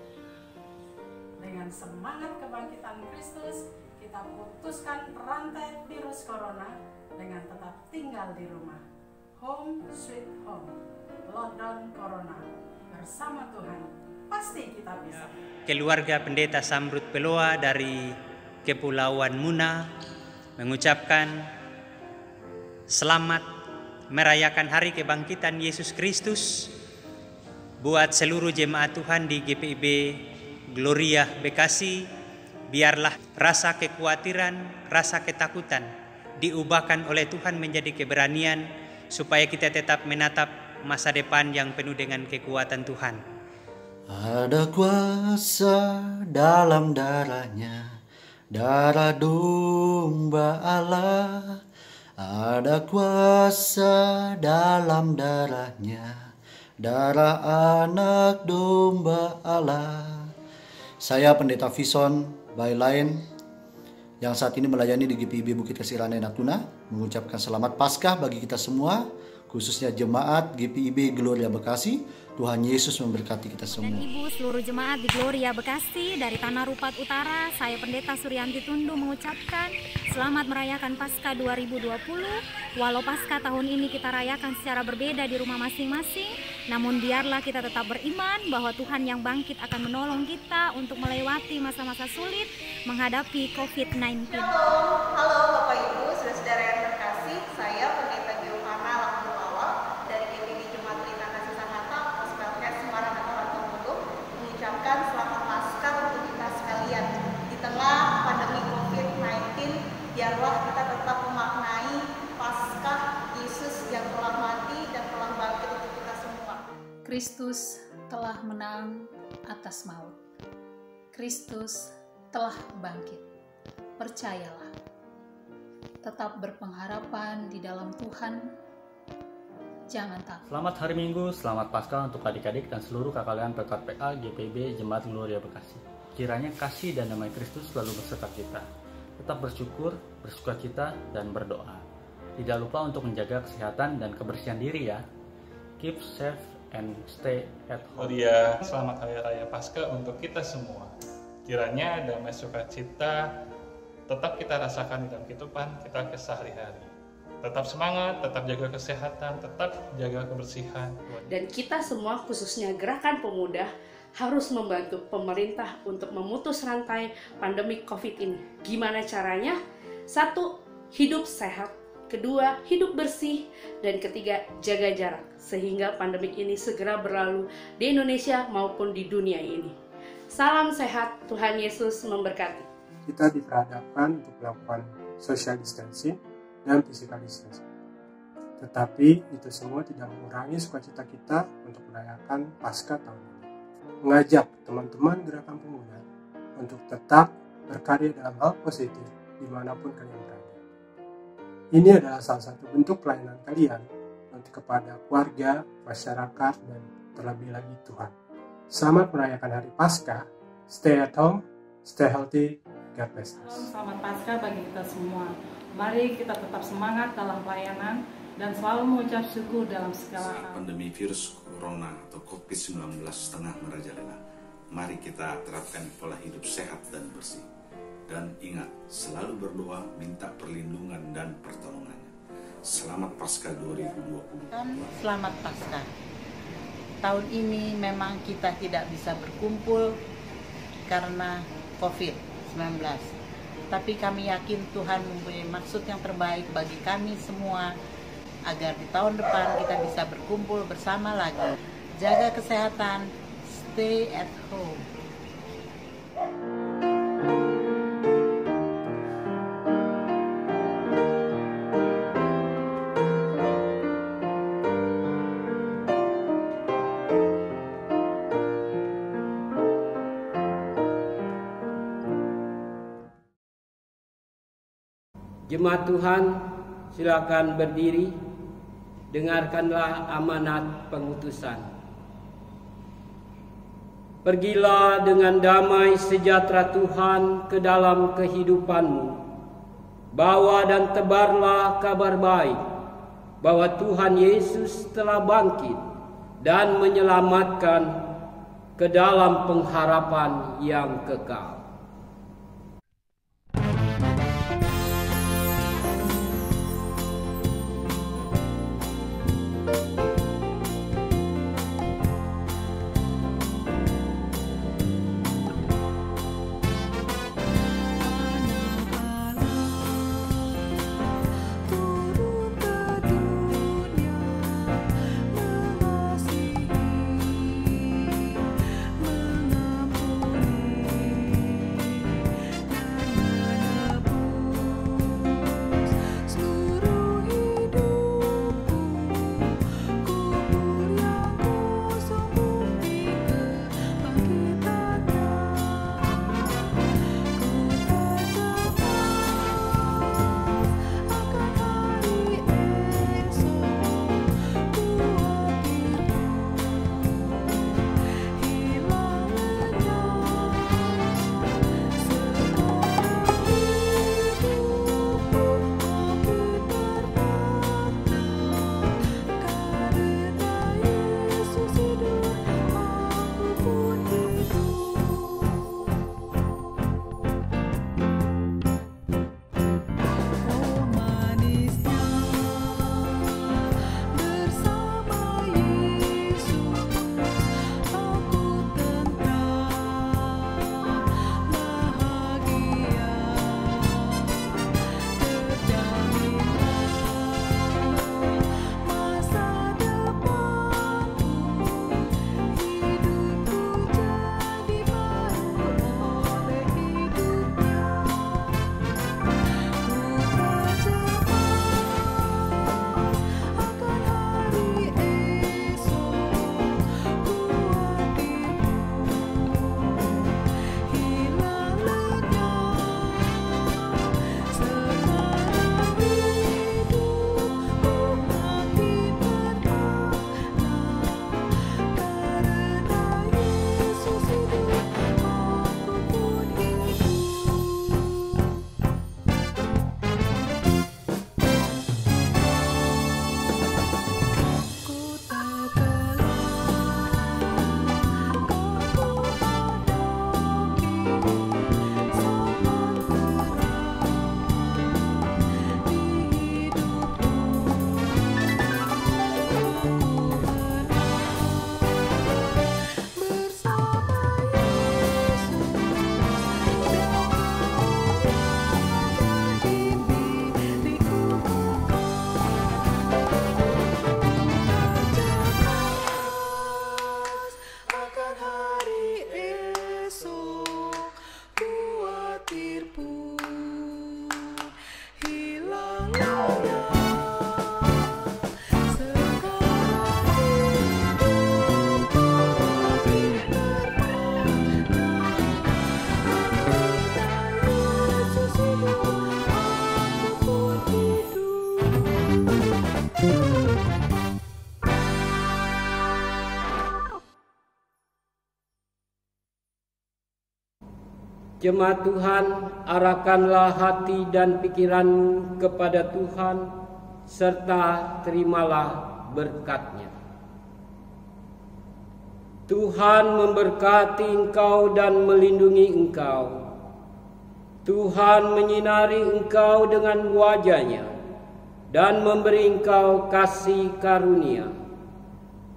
Dengan semangat kebangkitan Kristus, kita putuskan rantai virus corona dengan tetap tinggal di rumah. Home sweet home, lockdown corona. Bersama Tuhan, pasti kita bisa. Keluarga Pendeta Samrut Peloa dari Kepulauan Muna mengucapkan selamat merayakan Hari Kebangkitan Yesus Kristus buat seluruh jemaat Tuhan di GPIB Gloria Bekasi. Biarlah rasa kekhawatiran, rasa ketakutan diubahkan oleh Tuhan menjadi keberanian supaya kita tetap menatap masa depan yang penuh dengan kekuatan Tuhan. Ada kuasa dalam darahnya, darah domba Allah. Ada kuasa dalam darahnya, darah anak domba Allah. Saya Pendeta Vison Bailain yang saat ini melayani di GPIB Bukit Kasih Ranai Natuna mengucapkan selamat Paskah bagi kita semua, khususnya jemaat GPIB Gloria Bekasi. Tuhan Yesus memberkati kita semua. Dan Ibu seluruh jemaat di Gloria Bekasi dari Tanah Rupat Utara, saya Pendeta Suryanti Tundu mengucapkan selamat merayakan Paskah 2020. Walau Paskah tahun ini kita rayakan secara berbeda di rumah masing-masing, namun biarlah kita tetap beriman bahwa Tuhan yang bangkit akan menolong kita untuk melewati masa-masa sulit menghadapi COVID-19. Halo Bapak Ibu, saudara-saudara yang terkasih, saya Pendeta Giovanna Lampurwala dari GPIB Jemaat Pelita Kasih Sanata Gospelcast Semarang Atau Muluk mengucapkan selamat Paskah untuk kita sekalian. Di tengah pandemi COVID-19, biarlah kita tetap memaknai Paskah Yesus yang telah mati dan telah bangkit untuk kita semua. Kristus telah menang atas maut. Kristus telah bangkit. Percayalah. Tetap berpengharapan di dalam Tuhan. Jangan takut. Selamat hari Minggu, selamat Paskah untuk adik-adik dan seluruh kakak PKPA GPIB Jemaat Gloria Bekasi. Kiranya kasih dan damai Kristus selalu beserta kita. Tetap bersyukur, bersukacita, dan berdoa. Tidak lupa untuk menjaga kesehatan dan kebersihan diri ya. Keep safe and stay at home. Gloria, selamat Hari Raya Paskah untuk kita semua. Kiranya damai sukacita tetap kita rasakan di dalam kehidupan kita sehari-hari. Tetap semangat, tetap jaga kesehatan, tetap jaga kebersihan. Dan kita semua khususnya Gerakan Pemuda harus membantu pemerintah untuk memutus rantai pandemi COVID ini. Gimana caranya? 1. Hidup sehat. 2. Hidup bersih. Dan 3. Jaga jarak. Sehingga pandemik ini segera berlalu di Indonesia maupun di dunia ini. Salam sehat, Tuhan Yesus memberkati. Kita diperhadapkan untuk melakukan social distancing dan physical distancing. Tetapi itu semua tidak mengurangi sukacita kita untuk merayakan Paskah tahun ini. Mengajak teman-teman Gerakan Pemuda untuk tetap berkarya dalam hal positif dimanapun kalian berada. Ini adalah salah satu bentuk pelayanan kalian untuk kepada keluarga, masyarakat, dan terlebih lagi Tuhan. Selamat merayakan Hari Paskah. Stay at home, stay healthy, God bless us. Selamat Paskah bagi kita semua. Mari kita tetap semangat dalam pelayanan dan selalu mengucap syukur dalam segala hal. Saat pandemi virus corona atau COVID-19 tengah merajalela, mari kita terapkan pola hidup sehat dan bersih. Dan ingat, selalu berdoa minta perlindungan dan pertolongannya. Selamat Paskah 2020. Selamat Paskah. Tahun ini memang kita tidak bisa berkumpul karena COVID-19. Tapi kami yakin Tuhan mempunyai maksud yang terbaik bagi kami semua, agar di tahun depan kita bisa berkumpul bersama lagi. Jaga kesehatan, stay at home. Jemaat Tuhan, silakan berdiri. Dengarkanlah amanat pengutusan. Pergilah dengan damai sejahtera Tuhan ke dalam kehidupanmu. Bawa dan tebarlah kabar baik bahwa Tuhan Yesus telah bangkit dan menyelamatkan ke dalam pengharapan yang kekal. Jemaat Tuhan, arahkanlah hati dan pikiranmu kepada Tuhan, serta terimalah berkat-Nya. Tuhan memberkati engkau dan melindungi engkau. Tuhan menyinari engkau dengan wajah-Nya dan memberi engkau kasih karunia.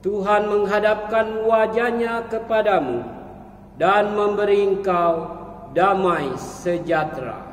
Tuhan menghadapkan wajah-Nya kepadamu dan memberi engkau damai sejahtera.